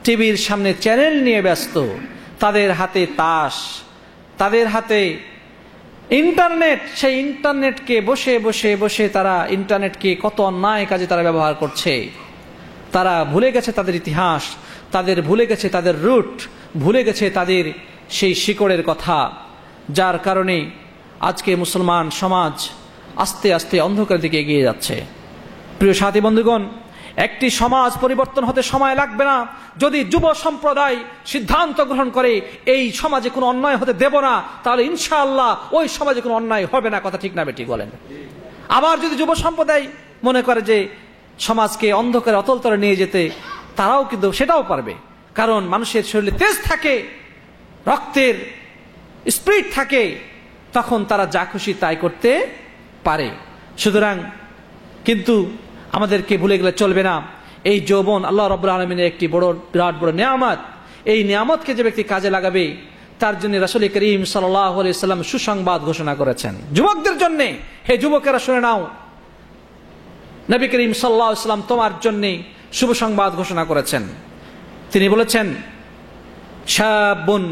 টিভির সামনে চ্যানেল নিয়ে ব্যস্ত, তাদের হাতে তাস, তাদের হাতে ইন্টারনেট। সেই ইন্টারনেটকে বসে বসে বসে তারা ইন্টারনেটকে কত অন্যায় কাজে তারা ব্যবহার করছে। তারা ভুলে গেছে তাদের ইতিহাস, তাদের ভুলে গেছে তাদের রুট, ভুলে গেছে তাদের সেই শিকড়ের কথা, যার কারণে আজকে মুসলমান সমাজ আস্তে আস্তে অন্ধকারের দিকে এগিয়ে যাচ্ছে। প্রিয় সাথী বন্ধুগণ, একটি সমাজ পরিবর্তন হতে সময় লাগবে না যদি যুব সম্প্রদায় সিদ্ধান্ত গ্রহণ করে এই সমাজে কোনো অন্যায় হতে দেব না, তাহলে ইনশাআল্লাহ ওই সমাজে কোনো অন্যায় হবে না। কথা ঠিক না বেঠিক বলেন? আবার যদি যুব সম্প্রদায় মনে করে যে সমাজকে অন্ধকারে অতলতলে নিয়ে যেতে, তারাও কিন্তু সেটাও পারবে, কারণ মানুষের শরীরে তেজ থাকে, রক্তের স্পিরিট থাকে, তখন তারা যা খুশি তাই করতে পারে। সুতরাং কিন্তু আমাদেরকে ভুলে গেলে চলবে না, এই যৌবন আল্লাহ রাব্বুল আলামিনের একটি বিরাট বড় নিয়ামত। এই নিয়ামতকে যে ব্যক্তি কাজে লাগাবে তার জন্য রাসূল করিম সাল্লাল্লাহু আলাইহি সাল্লাম সুসংবাদ ঘোষণা করেছেন যুবকদের জন্য। হে যুবকেরা শুনে নাও, নবী করিম সাল্লাল্লাহু আলাইহি সাল্লাম তোমার জন্য শুভ সংবাদ ঘোষণা করেছেন। তিনি বলেছেন, শাবুন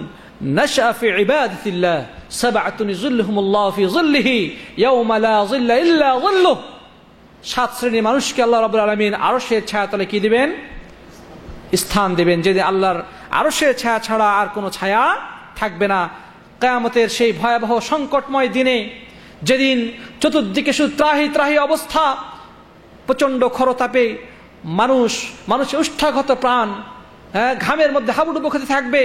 নাশা ফি ইবাদাতিল্লাহ সাবআতুন যুল্লুহুমুল্লাহু ফি যিল্লিহি ইয়াওমা লা যিল্লা ইল্লা যিল্লুহু। 7 শ্রেণীর মানুষকে আল্লাহ রাব্বুল আলামিন আরশের ছায়াতলে কি দিবেন? স্থান দিবেন, যেদিন আল্লাহর আরশের ছায়া ছাড়া আর কোনো ছায়া থাকবে না। কিয়ামতের সেই ভয়াবহ সংকটময় দিনে, যেদিন চতুর্দিকে শুধু ত্রাহি ত্রাহি অবস্থা, প্রচন্ড খরতাপে মানুষের উষ্ঠাঘাত প্রাণ ঘামের মধ্যে হাবুডুবু খেতে থাকবে,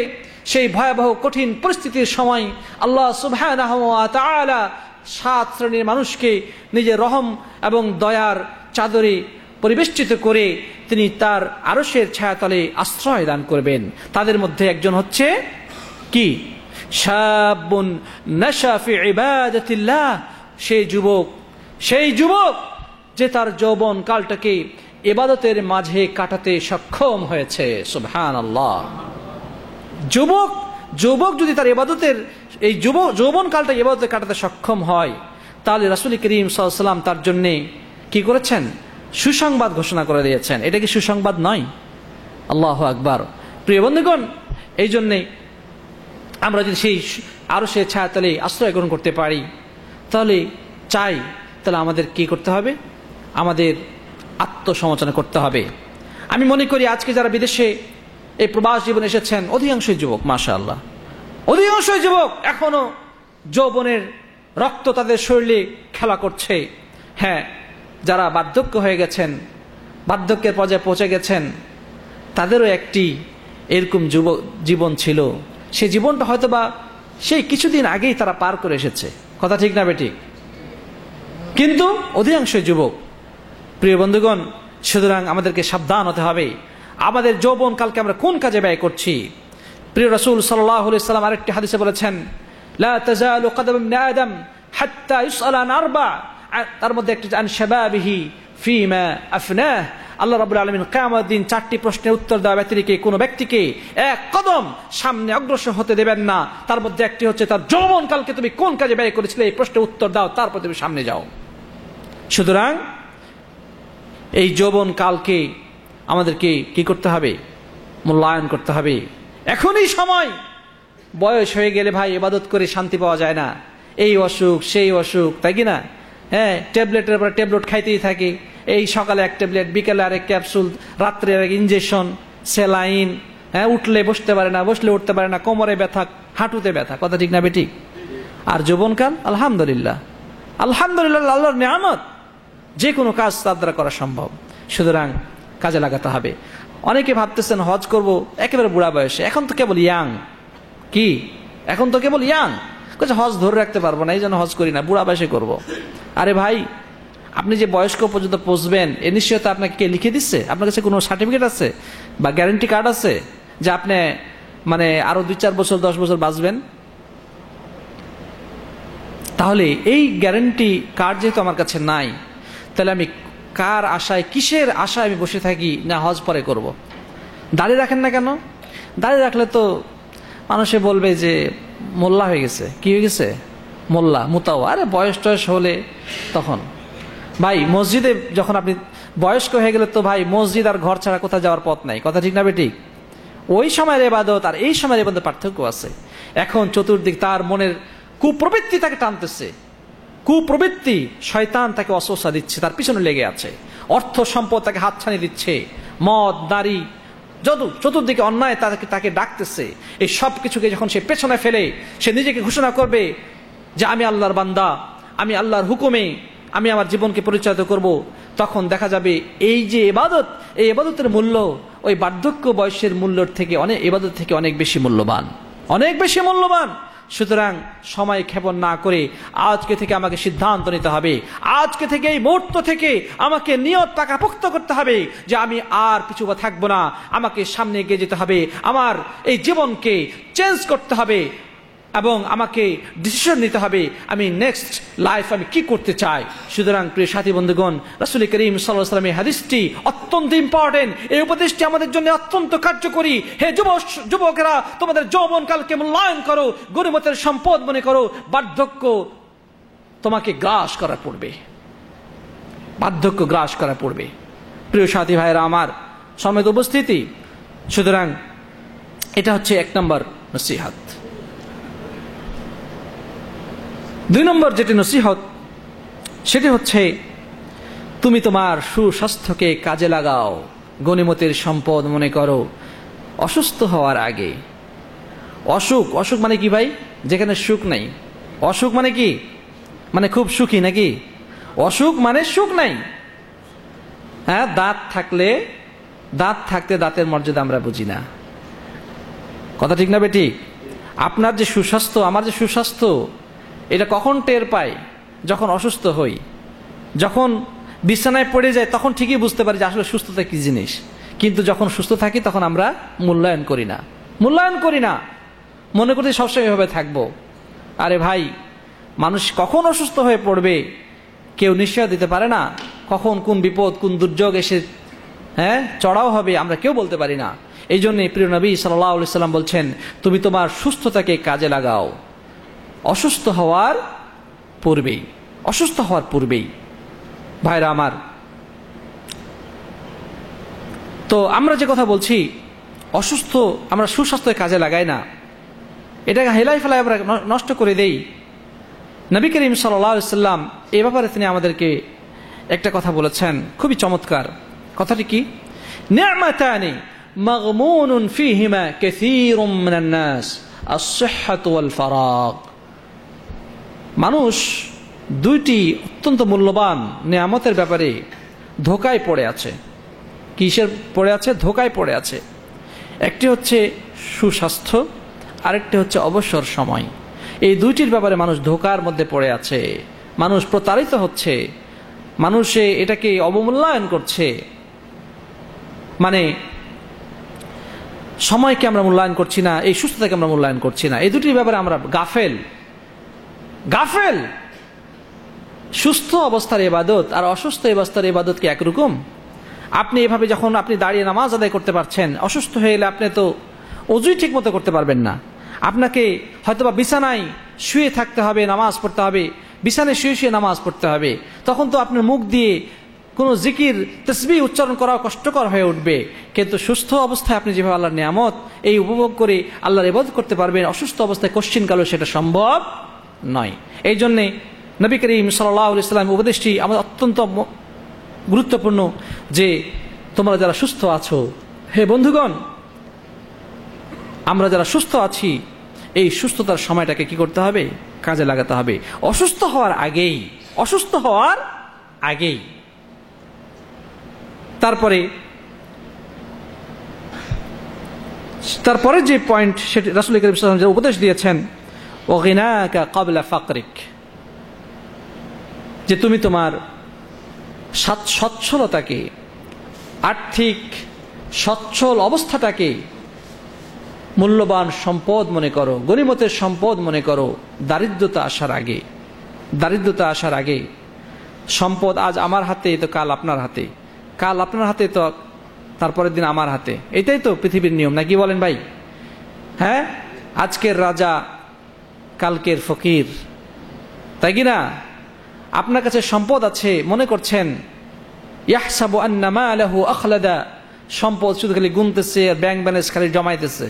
সেই ভয়াবহ কঠিন পরিস্থিতির সময় আল্লাহ সুবহানাহু ওয়া তাআলা 7 শ্রেণীর মানুষকে নিজের রহম এবং দয়ার চাদরে পরিবেষ্টিত করে তিনি তার আরশের ছায়াতলে আশ্রয় দান করবেন। তাদের মধ্যে একজন হচ্ছে কি? শাবুন নাশা ফি ইবাদাতিল্লাহ, সেই যুবক যে তার যৌবন কালটাকে ইবাদতের মাঝে কাটাতে সক্ষম হয়েছে। সুবহানাল্লাহ। যুবক যদি তার ইবাদতের এই যৌবন কালটা ইবাদতে কাটাতে সক্ষম হয়, তাহলে রাসূল করিম সাল্লাল্লাহু আলাইহি ওয়াসাল্লাম তার জন্য কি করেছেন? সুসংবাদ ঘোষণা করে দিয়েছেন। এটা কি সুসংবাদ নয়? আল্লাহু আকবার। প্রিয় বন্ধুগণ, এই জন্যে আমরা যদি সেই আরশের ছায়াতলে আশ্রয় গ্রহণ করতে পারি, তাহলে আমাদের কি করতে হবে? আমাদের আত্মসমালোচনা করতে হবে। আমি মনে করি আজকে যারা বিদেশে এই প্রবাস জীবনে এসেছেন, অধিকাংশই যুবক, মাশাআল্লাহ, অধিকাংশই যুবক, এখনো যৌবনের রক্ত তাদের শরীরে খেলা করছে। হ্যাঁ, যারা বার্ধক্য হয়ে গেছেন, বার্ধক্যের পর্যায়ে পৌঁছে গেছেন, তাদেরও একটি এরকম জীবন ছিল। সেই জীবনটা হয়তোবা সেই কিছুদিন আগেই তারা পার করে এসেছে। কথা ঠিক না বেঠিক? কিন্তু অধিকাংশই যুবক। প্রিয় বন্ধুগণ, সুতরাং আমাদেরকে সাবধান হতে হবে আমাদের যৌবন কালকে আমরা কোন কাজে ব্যয় করছি। প্রিয় রাসূল সাল্লাল্লাহু আলাইহি সাল্লাম আরেকটি হাদিসে বলেছেন, লা তাজালু কদম ইবনে আদম হাত্তা ইসআলা আন আরবা, তার মধ্যে একটি আন শাবাবিহি ফিমা আফনাহ। আল্লাহ রাব্বুল আলামিন কিয়ামতের দিন 4টি প্রশ্নের উত্তর দেওয়া ব্যক্তিকে, কোনো ব্যক্তিকে এক কদম সামনে অগ্রসর হতে দেবেন না। তার মধ্যে একটি হচ্ছে তার যৌবন কালকে তুমি কোন কাজে ব্যয় করেছিলে, এই প্রশ্নের উত্তর দাও, তারপর তুমি সামনে যাও। সুতরাং এই যৌবন কালকে আমাদেরকে কি করতে হবে? মূল্যায়ন করতে হবে। এখনই সময়। বয়স হয়ে গেলে ভাই ইবাদত করে শান্তি পাওয়া যায় না। এই অসুখ সেই অসুখ, তাই কি না? হ্যাঁ, ট্যাবলেটের পর ট্যাবলেট খাইতেই থাকে। এই সকালে এক ট্যাবলেট, বিকেলে আরেক ক্যাপসুল, রাত্রে আরেক ইনজেকশন, স্যালাইন। হ্যাঁ, উঠলে বসতে পারে না, বসলে উঠতে পারে না, কোমরে ব্যথা, হাঁটুতে ব্যথা। কথা ঠিক না বেঠিক? আর যৌবনকাল আলহামদুলিল্লাহ, আল্লাহর নিয়ামত, যে কোনো কাজ তার দ্বারা করা সম্ভব। সুতরাং কাজে লাগাতে হবে। অনেকে ভাবতেছেন হজ করব একেবারে বুড়া বয়সে, এখন তো কেবল ইয়াং। কি এখন তো কেবল ইয়াং? হজ ধরে রাখতে পারবো না, এই জন্য হজ করি না, বুড়া বয়সে করব। আরে ভাই, আপনি যে বয়স্ক পর্যন্ত পৌঁছবেন এ নিশ্চয়তা আপনাকে কে লিখে দিচ্ছে? আপনার কাছে কোনো সার্টিফিকেট আছে বা গ্যারান্টি কার্ড আছে যে আপনি মানে আরো 2-4 বছর 10 বছর বাঁচবেন? তাহলে এই গ্যারান্টি কার্ড যেহেতু আমার কাছে নাই, তাহলে আমি কার আশায়, কিসের আশায় আমি বসে থাকি না হজ পরে করব? দাড়ি রাখেন না কেন? দাড়ি রাখলে তো মানুষে বলবে যে মোল্লা হয়ে গেছে। কি হয়ে গেছে? মোল্লা, মুতাও। আরে বয়স টয়স হলে তখন ভাই মসজিদে যখন আপনি বয়স্ক হয়ে গেলে তো ভাই মসজিদ আর ঘর ছাড়া কোথাও যাওয়ার পথ নাই। কথা ঠিক না বেঠিক? ওই সময়ের ইবাদত আর এই সময়ের ইবাদত পার্থক্য আছে। এখন চতুর্দিক তার মনের কুপ্রবৃত্তি তাকে টানতেছে, কুপ্রবৃত্তি, শয়তান তাকে অসহসা দিচ্ছে, তার পিছনে লেগে আছে। অর্থ সম্পদ তাকে হাতছানি দিচ্ছে, মদ, নারী, চতুর্দিকে অন্যায় তাকে ডাকতেছে, এই সব কিছুকে যখন সে পেছনে ফেলে সে নিজেকে ঘোষণা করবে যে আমি আল্লাহর বান্দা, আমি আল্লাহর হুকুমে আমি আমার জীবনকে পরিচালিত করব, তখন দেখা যাবে এই যে ইবাদত, এই ইবাদতের মূল্য ওই বার্ধক্য বয়সের মূল্যের থেকে ইবাদত থেকে অনেক বেশি মূল্যবান, অনেক বেশি মূল্যবান। সুতরাং সময় ক্ষেপণ না করে আজকে থেকে আমাকে সিদ্ধান্ত নিতে হবে, আজকে থেকে এই মুহূর্ত থেকে আমাকে নিয়ত পাকাপোক্ত করতে হবে যে আমি আর পিছু থাকবো না, আমাকে সামনে এগিয়ে যেতে হবে, আমার এই জীবনকে চেঞ্জ করতে হবে এবং আমাকে ডিসিশন নিতে হবে আমি নেক্সট লাইফ আমি কি করতে চাই। সুতরাং প্রিয় সাথী বন্ধুগণ, রাসূল করিম সাল্লাল্লাহু আলাইহি ওয়াসাল্লামের হাদিসটি অত্যন্ত ইম্পর্টেন্ট, এই উপদেশটি আমাদের জন্য অত্যন্ত কার্যকরী। হে যুবকেরা, তোমাদের যৌবনকালকে মূল্যায়ন করো, গনিমতের সম্পদ মনে করো, বার্ধক্য তোমাকে গ্রাস করা পড়বে, বার্ধক্য গ্রাস করা পড়বে। প্রিয় সাথী ভাইরা আমার, সম্মানিত উপস্থিতি, সুতরাং এটা হচ্ছে 1 নম্বর নসিহত। 2 নম্বর যেটি নসিহত সেটি হচ্ছে তুমি তোমার সুস্বাস্থ্যকে কাজে লাগাও, গনিমতের সম্পদ মনে করো অসুস্থ হওয়ার আগে। অসুখ মানে কি ভাই? যেখানে সুখ নাই। অসুখ মানে কি? মানে খুব সুখী নাকি? অসুখ মানে সুখ নাই। হ্যাঁ, দাঁত থাকতে দাঁতের মর্যাদা আমরা বুঝি না, কথা ঠিক না বেটি? আপনার যে সুস্বাস্থ্য, আমার যে সুস্বাস্থ্য, এটা কখন টের পাই? যখন অসুস্থ হই, যখন বিছানায় পড়ে যায় তখন ঠিকই বুঝতে পারি যে আসলে সুস্থতা কি জিনিস। কিন্তু যখন সুস্থ থাকি তখন আমরা মূল্যায়ন করি না, মনে করতে সবসময় এভাবে থাকবো। আরে ভাই, মানুষ কখন অসুস্থ হয়ে পড়বে কেউ নিশ্চয় দিতে পারে না, কখন কোন বিপদ কোন দুর্যোগ এসে চড়াও হবে আমরা কেউ বলতে পারি না। এই জন্য প্রিয় নবী সাল্লাল্লাহু আলাইহি সাল্লাম বলছেন তুমি তোমার সুস্থতাকে কাজে লাগাও অসুস্থ হওয়ার পূর্বেই। ভাইরা আমার, তো আমরা যে কথা বলছি আমরা সুস্বাস্থ্যের কাজে লাগাই না, এটাকে হেলাই ফেলাই আমরা নষ্ট করে দেই। নবী করিম সাল্লাল্লাহু আলাইহি সাল্লাম এই ব্যাপারে তিনি আমাদেরকে একটা কথা বলেছেন, খুবই চমৎকার। কথাটি কি? নি'মাতানি মাগমুনুন ফীহিমা কাসীরুম মিনান নাস আস-সিহহাতু ওয়াল ফারাগ। মানুষ 2টি অত্যন্ত মূল্যবান নিয়ামতের ব্যাপারে ধোকায় পড়ে আছে। কিসের পড়ে আছে? ধোকায় পড়ে আছে। একটি হচ্ছে সুস্বাস্থ্য, আরেকটি হচ্ছে অবসর সময়। এই 2টির ব্যাপারে মানুষ ধোকার মধ্যে পড়ে আছে, মানুষ প্রতারিত হচ্ছে, মানুষে এটাকে অবমূল্যায়ন করছে। মানে সময়কে আমরা মূল্যায়ন করছি না, এই সুস্থতাকে আমরা মূল্যায়ন করছি না। এই 2টির ব্যাপারে আমরা গাফেল। সুস্থ অবস্থার ইবাদত আর অসুস্থ অবস্থার ইবাদত কি একরকম? আপনি এভাবে যখন আপনি দাঁড়িয়ে নামাজ আদায় করতে পারছেন, অসুস্থ হয়ে গেলে আপনি তো ওযুই ঠিক মতো করতে পারবেন না। আপনাকে হয়তোবা বিছানায় শুয়ে থাকতে হবে, নামাজ পড়তে হবে, বিছানায় শুয়ে নামাজ পড়তে হবে। তখন তো আপনার মুখ দিয়ে কোনো জিকির তাসবিহ উচ্চারণ করা কষ্টকর হয়ে উঠবে। কিন্তু সুস্থ অবস্থায় আপনি যেভাবে আল্লাহর নিয়ামত এই উপভোগ করে আল্লাহর ইবাদত করতে পারবেন, অসুস্থ অবস্থায় কোশ্চিনকালেও সেটা সম্ভব নয়। এই জন্যে নবী করিম সাল্লাল্লাহু আলাইহি ওয়াসাল্লাম উপদেশটি আমাদের অত্যন্ত গুরুত্বপূর্ণ যে তোমরা যারা সুস্থ আছো, হে বন্ধুগণ, আমরা যারা সুস্থ আছি এই সুস্থতার সময়টাকে কি করতে হবে? কাজে লাগাতে হবে অসুস্থ হওয়ার আগেই। তারপরে যে পয়েন্ট সেটি রাসূল করিম সাল্লাল্লাহু আলাইহি ওয়াসাল্লাম যে উপদেশ দিয়েছেন, ওয়াগিনাকা ক্বাবলা ফাকরিক, যে তুমি তোমার সচ্ছলতাকে, আর্থিক সচ্ছল অবস্থাটাকে মূল্যবান সম্পদ মনে করো, গনিমতের সম্পদ মনে করো দারিদ্রতা আসার আগে। সম্পদ আজ আমার হাতে তো কাল আপনার হাতে, কাল আপনার হাতে তো তারপরের দিন আমার হাতে। এটাই তো পৃথিবীর নিয়ম, নাকি বলেন ভাই? হ্যাঁ, আজকের রাজা কালকের ফকির, তাই কি না? আপনার কাছে সম্পদ আছে, মনে করছেন ইয়াহসাবু আন্না মালাহু আখলাদা, সম্পদ শুধু খালি গুনতেছে আর ব্যাংক ব্যালেন্স খালি জমাইতেছে,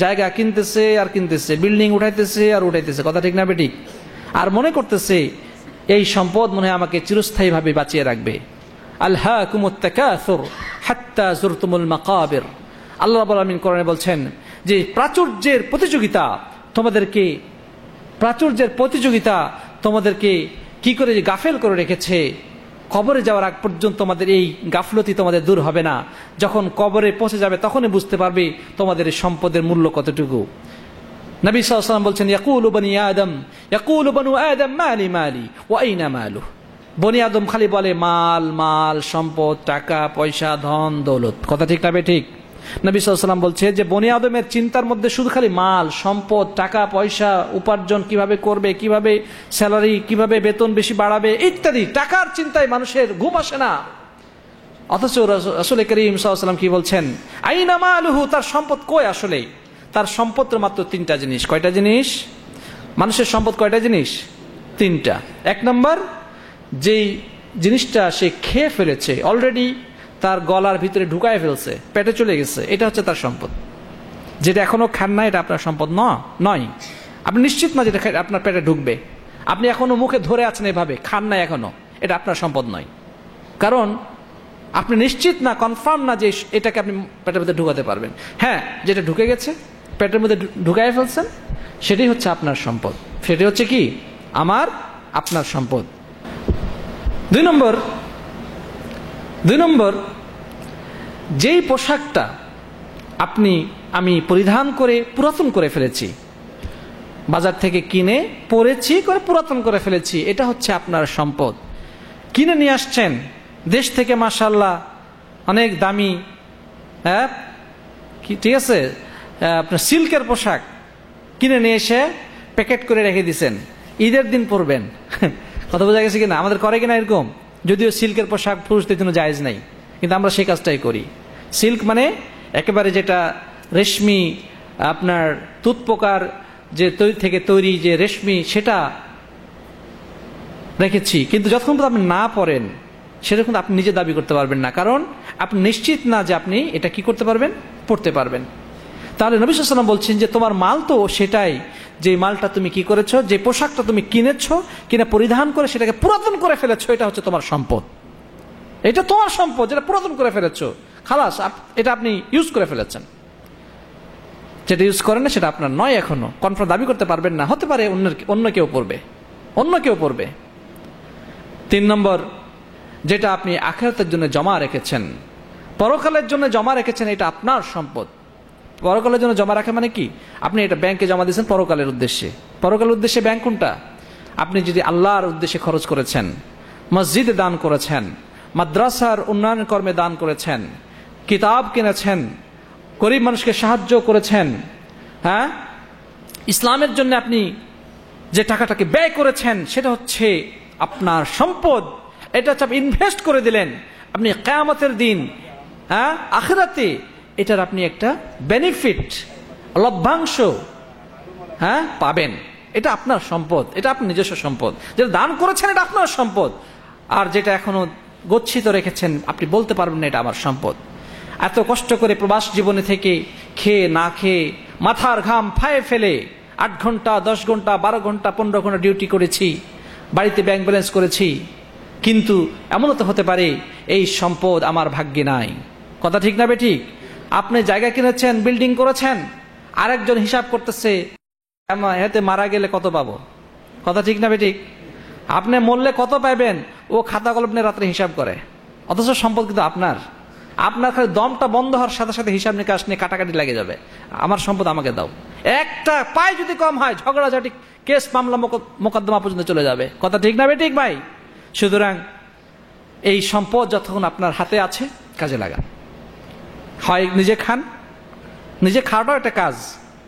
জায়গা কিনতেছে আর কিনতেছে, বিল্ডিং উঠাইতেছে আর উঠাইতেছে, কথা ঠিক না বেটি? আর মনে করতেছে এই সম্পদ মনে হয় আমাকে চিরস্থায়ীভাবে বাঁচিয়ে রাখবে। আলহাকুমুত তাকাসুর হাত্তা যুরতুমুল মাকাবির, আল্লাহ রাব্বুল আলামিন কোরআনে বলছেন যে প্রাচুর্যের প্রতিযোগিতা কি করে যে গাফেল করে রেখেছে। কবরে যাওয়ার আগ পর্যন্ত তোমাদের এই গাফলতি তোমাদের দূর হবে না। যখন কবরে পৌঁছে যাবে তখনই বুঝতে পারবে তোমাদের এই সম্পদের মূল্য কতটুকু। নবী সাল্লাল্লাহু আলাইহি ওয়াসাল্লাম বলছেন ইয়াকুলু বানু আদম মালি মালি ওয়া আইনা মালু। বনি আদম খালি বলে মাল মাল, সম্পদ, টাকা পয়সা, ধন দৌলত। কথা ঠিক না ঠিক? নবী সাল্লাল্লাহু আলাইহি ওয়াসাল্লাম বলছে যে বনি আদমের চিন্তার মধ্যে শুধু খালি মাল, সম্পদ, টাকা পয়সা, উপার্জন কিভাবে করবে, কিভাবে স্যালারি, কিভাবে বেতন বেশি বাড়াবে ইত্যাদি টাকার চিন্তায় মানুষের ঘুম আসে না। অথচ রাসূল করিম সাল্লাল্লাহু আলাইহি ওয়াসাল্লাম কি বলছেন? আইনা মালুহু, তার সম্পদ কই? আসলে তার সম্পদ মাত্র তিনটা জিনিস। কয়টা জিনিস? মানুষের সম্পদ কয়টা জিনিস? তিনটা। এক নম্বর, যেই জিনিসটা সে খেয়ে ফেলেছে, অলরেডি তার গলার ভিতরে ঢুকায় ফেলছে, পেটে চলে গেছে, এটা হচ্ছে তার সম্পদ। যেটা এখনো খান না, এটা আপনার সম্পদ নয়। আপনি নিশ্চিত না যেটা আপনার পেটে ঢুকবে, আপনি এখনো মুখে ধরে আছেন এভাবে, খান না এখনো, এটা আপনার সম্পদ নয়। কারণ আপনি নিশ্চিত না, কনফার্ম না যে এটাকে আপনি পেটের মধ্যে ঢুকাতে পারবেন। হ্যাঁ, যেটা ঢুকে গেছে, পেটের মধ্যে ঢুকায় ফেলছেন, সেটাই হচ্ছে আপনার সম্পদ। সেটাই হচ্ছে কি? আপনার সম্পদ। দুই নম্বর, যেই পোশাকটা আমি পরিধান করে পুরাতন করে ফেলেছি, বাজার থেকে কিনে পরেছি, করে পুরাতন করে ফেলেছি, এটা হচ্ছে আপনার সম্পদ। কিনে নিয়ে আসছেন দেশ থেকে, মাশাআল্লাহ অনেক দামি, হ্যাঁ ঠিক আছে, আপনার সিল্কের পোশাক কিনে নিয়ে এসে প্যাকেট করে রেখে দিচ্ছেন, ঈদের দিন পরবেন। কথা বোঝা গেছে কিনা? আমাদের করে কিনা এরকম? যদিও সিল্কের পোশাক পুরুষদের জন্য জায়েজ নাই, কিন্তু আমরা সেই কাজটাই করি। সিল্ক মানে একেবারে যেটা রেশমি, আপনার তুঁতপোকার যে থেকে তৈরি যে রেশমি, সেটা রেখেছি। কিন্তু যতক্ষণ আপনি না পরেন, সেটা কিন্তু আপনি নিজে দাবি করতে পারবেন না, কারণ আপনি নিশ্চিত না যে আপনি এটা কি করতে পারবেন, পড়তে পারবেন। তাহলে নবী সাল্লাল্লাহু আলাইহি ওয়াসাল্লাম বলছেন যে তোমার মাল তো সেটাই, যে মালটা তুমি কি করেছো, যে পোশাকটা তুমি কিনেছো, কিনে পরিধান করে সেটাকে পুরাতন করে ফেলেছো, এটা হচ্ছে তোমার সম্পদ। এটা তোমার সম্পদ, যেটা পুরাতন করে ফেলেছো, খালাস, এটা আপনি ইউজ করে ফেলেছেন। যেটা ইউজ করেন না সেটা আপনার নয়, এখনো কনফার্ম দাবি করতে পারবেন না, হতে পারে অন্য কেউ পড়বে। 3 নম্বর, যেটা আপনি আখিরাতের জন্য জমা রেখেছেন, পরকালের জন্য জমা রেখেছেন, এটা আপনার সম্পদ। পরকালের জন্য জমা রাখা মানে কি? আপনি এটা ব্যাংকে জমা দিয়েছেন পরকালের উদ্দেশ্যে। ব্যাংক কোনটা? আপনি যদি আল্লাহর উদ্দেশ্যে খরচ করেছেন, মসজিদে দান করেছেন, মাদ্রাসার উন্নয়ন কর্মে দান করেছেন, কিতাব কিনেছেন, গরিব মানুষকে সাহায্য করেছেন, হ্যাঁ, ইসলামের জন্য আপনি যে টাকাটাকে ব্যয় করেছেন, সেটা হচ্ছে আপনার সম্পদ। এটা হচ্ছে আপনি ইনভেস্ট করে দিলেন, আপনি কিয়ামতের দিন, হ্যাঁ, আখিরাতে এটার আপনি একটা বেনিফিট, লভ্যাংশ, হ্যাঁ, পাবেন। এটা আপনার সম্পদ, এটা আপনার নিজস্ব সম্পদ। যেটা দান করেছেন এটা আপনার সম্পদ, আর যেটা এখনো গচ্ছিত রেখেছেন আপনি বলতে পারবেন না এটা আমার সম্পদ। এত কষ্ট করে প্রবাস জীবনে থেকে খেয়ে না খেয়ে, মাথার ঘাম ফায়ে ফেলে 8 ঘন্টা 10 ঘন্টা 12 ঘন্টা 15 ঘন্টা ডিউটি করেছি, বাড়িতে ব্যাংক ব্যালেন্স করেছি, কিন্তু এমনও তো হতে পারে এই সম্পদ আমার ভাগ্যে নাই। কথা ঠিক না বেঠিক? আপনি জায়গা কিনেছেন, বিল্ডিং করেছেন, আরেকজন হিসাব করতেছে এতে মারা গেলে কত পাবো। কথা ঠিক না বেঠিক? আপনি মরলে কত পাবেন, ও খাতা কলম নিয়ে রাত্রে হিসাব করে, অথচ সম্পদ কিন্তু আপনার। খালি দমটা বন্ধ হওয়ার সাথে সাথে হিসাব নিকাশ নিয়ে কাটাকাটি লেগে যাবে, আমার সম্পদ আমাকে দাও। একটা পায় যদি কম হয়, ঝগড়াঝাটি, কেস মামলা মোকদ্দমা পর্যন্ত চলে যাবে। কথা ঠিক না বেঠিক ভাই? সুতরাং এই সম্পদ যতক্ষণ আপনার হাতে আছে, কাজে লাগান। হয় নিজে খান, নিজে খাওয়াটাও একটা কাজ।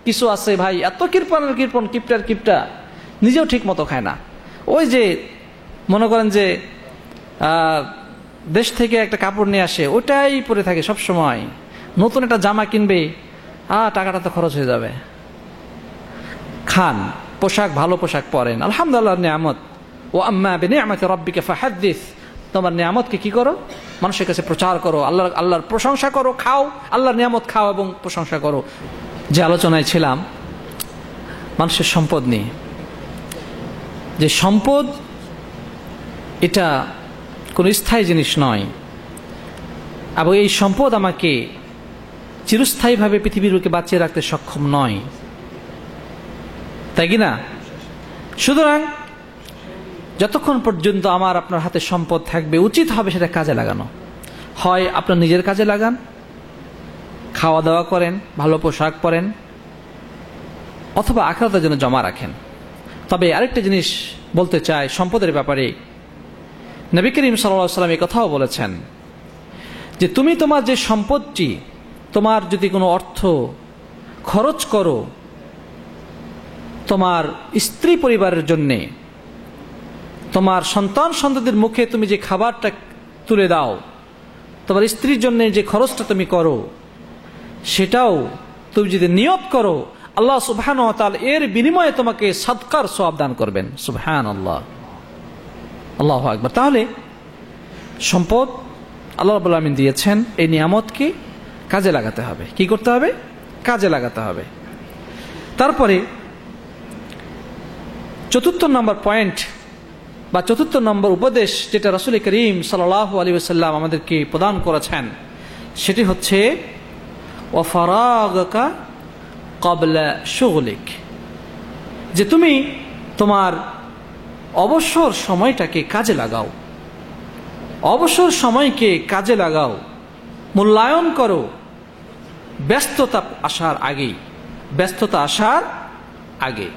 কিছু আছে ভাই এত কিপটা নিজেও ঠিক মতো খায় না। ওই যে মনে করেন যে দেশ থেকে একটা কাপড় নিয়ে আসে, ওটাই পরে থাকে সব সময়। নতুন একটা জামা কিনবে, টাকাটা তো খরচ হয়ে যাবে। খান, পোশাক, ভালো পোশাক পরেন, আলহামদুলিল্লাহ নিয়ামত। ও আম্মা বিনিআমাতি রাব্বিকা ফাহাদ্দিস, তোমার নিয়ামতকে কি করো, মানুষের কাছে প্রচার করো, আল্লাহর প্রশংসা করো, খাও, আল্লাহর নিয়ামত খাও এবং প্রশংসা করো। যে আলোচনায় ছিলাম মানুষের সম্পদ নিয়ে, যে সম্পদ এটা কোনো স্থায়ী জিনিস নয়, এবং এই সম্পদ আমাকে চিরস্থায়ীভাবে পৃথিবীর বুকে বাঁচিয়ে রাখতে সক্ষম নয়, তাই কি না? সুতরাং যতক্ষণ পর্যন্ত আমার আপনার হাতে সম্পদ থাকবে, উচিত হবে সেটা কাজে লাগানো। হয় আপনার নিজের কাজে লাগান, খাওয়া দাওয়া করেন, ভালো পোশাক পরেন, অথবা আখিরাতের জন্য জমা রাখেন। তবে আরেকটা জিনিস বলতে চাই সম্পদের ব্যাপারে, নবী করিম সাল্লাল্লাহু আলাইহি ওয়াসাল্লাম এই কথাও বলেছেন যে তুমি তোমার যে সম্পদটি, তোমার যদি কোনো অর্থ খরচ করো তোমার স্ত্রী পরিবারের জন্যে, তোমার সন্তান সন্ততির মুখে তুমি যে খাবারটা তুলে দাও, তোমার স্ত্রীর জন্য যে খরচটা তুমি করো, সেটাও তুমি যদি নিয়ত করো আল্লাহ সুবহানাহু ওয়া তাআলা এর বিনিময়ে তোমাকে সাদকার সওয়াব দান করবেন। সুবহানাল্লাহ, আল্লাহু আকবার। তাহলে সম্পদ আল্লাহ রাব্বুল আলামিন দিয়েছেন, এই নিয়ামতকে কাজে লাগাতে হবে। কি করতে হবে? কাজে লাগাতে হবে। তারপরে চতুর্থ নম্বর পয়েন্ট বা চতুর্থ নম্বর উপদেশ যেটা রাসূল করিম সাল্লাল্লাহু আলাইহি ওয়াসাল্লাম আমাদেরকে প্রদান করেছেন, সেটি হচ্ছে ওয়াফারাগাকা ক্বাবলা শুগলিক, যে তুমি তোমার অবসর সময়টাকে কাজে লাগাও, অবসর সময়কে কাজে লাগাও, মূল্যায়ন করো ব্যস্ততা আসার আগেই, ব্যস্ততা আসার আগে।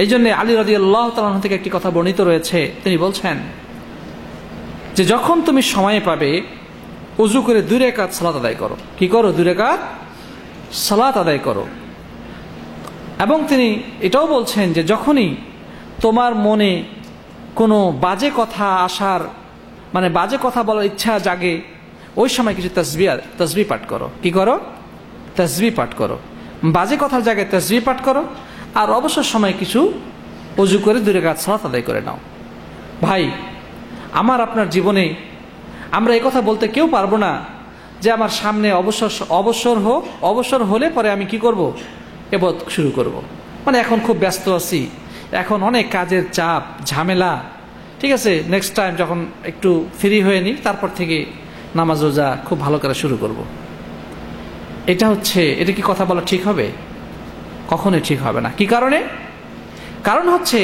এই জন্য আলী রাদিয়াল্লাহু তাআলা থেকে একটি কথা বর্ণিত রয়েছে, তিনি বলছেন যে যখন তুমি সময় পাবে ওযু করে 2 রাকাত সালাত আদায় করো। কি করো? 2 রাকাত সালাত আদায় করো। এবং তিনি এটাও বলছেন যে যখনই তোমার মনে কোনো বাজে কথা আসার, মানে বাজে কথা বলার ইচ্ছা জাগে, ওই সময় কিছু তাসবিহ পাঠ করো। কি করো? তাসবিহ পাঠ করো। বাজে কথার জায়গায় তাসবিহ পাঠ করো, আর অবসর সময় কিছু ওযু করে 2 রাকাত সালাত আদায় করে নাও। ভাই, আমার আপনার জীবনে আমরা এই কথা বলতে কেউ পারবো না যে আমার সামনে অবসর হলে পরে আমি কি করব? ইবাদত শুরু করব। মানে এখন খুব ব্যস্ত আছি, এখন অনেক কাজের চাপ ঝামেলা, ঠিক আছে, নেক্সট টাইম যখন একটু ফ্রি হয়ে নিই তারপর থেকে নামাজ রোজা খুব ভালো করে শুরু করব। এটা কি কথা বলা ঠিক হবে? কখনোই ঠিক হবে না। কি কারণে? কারণ হচ্ছে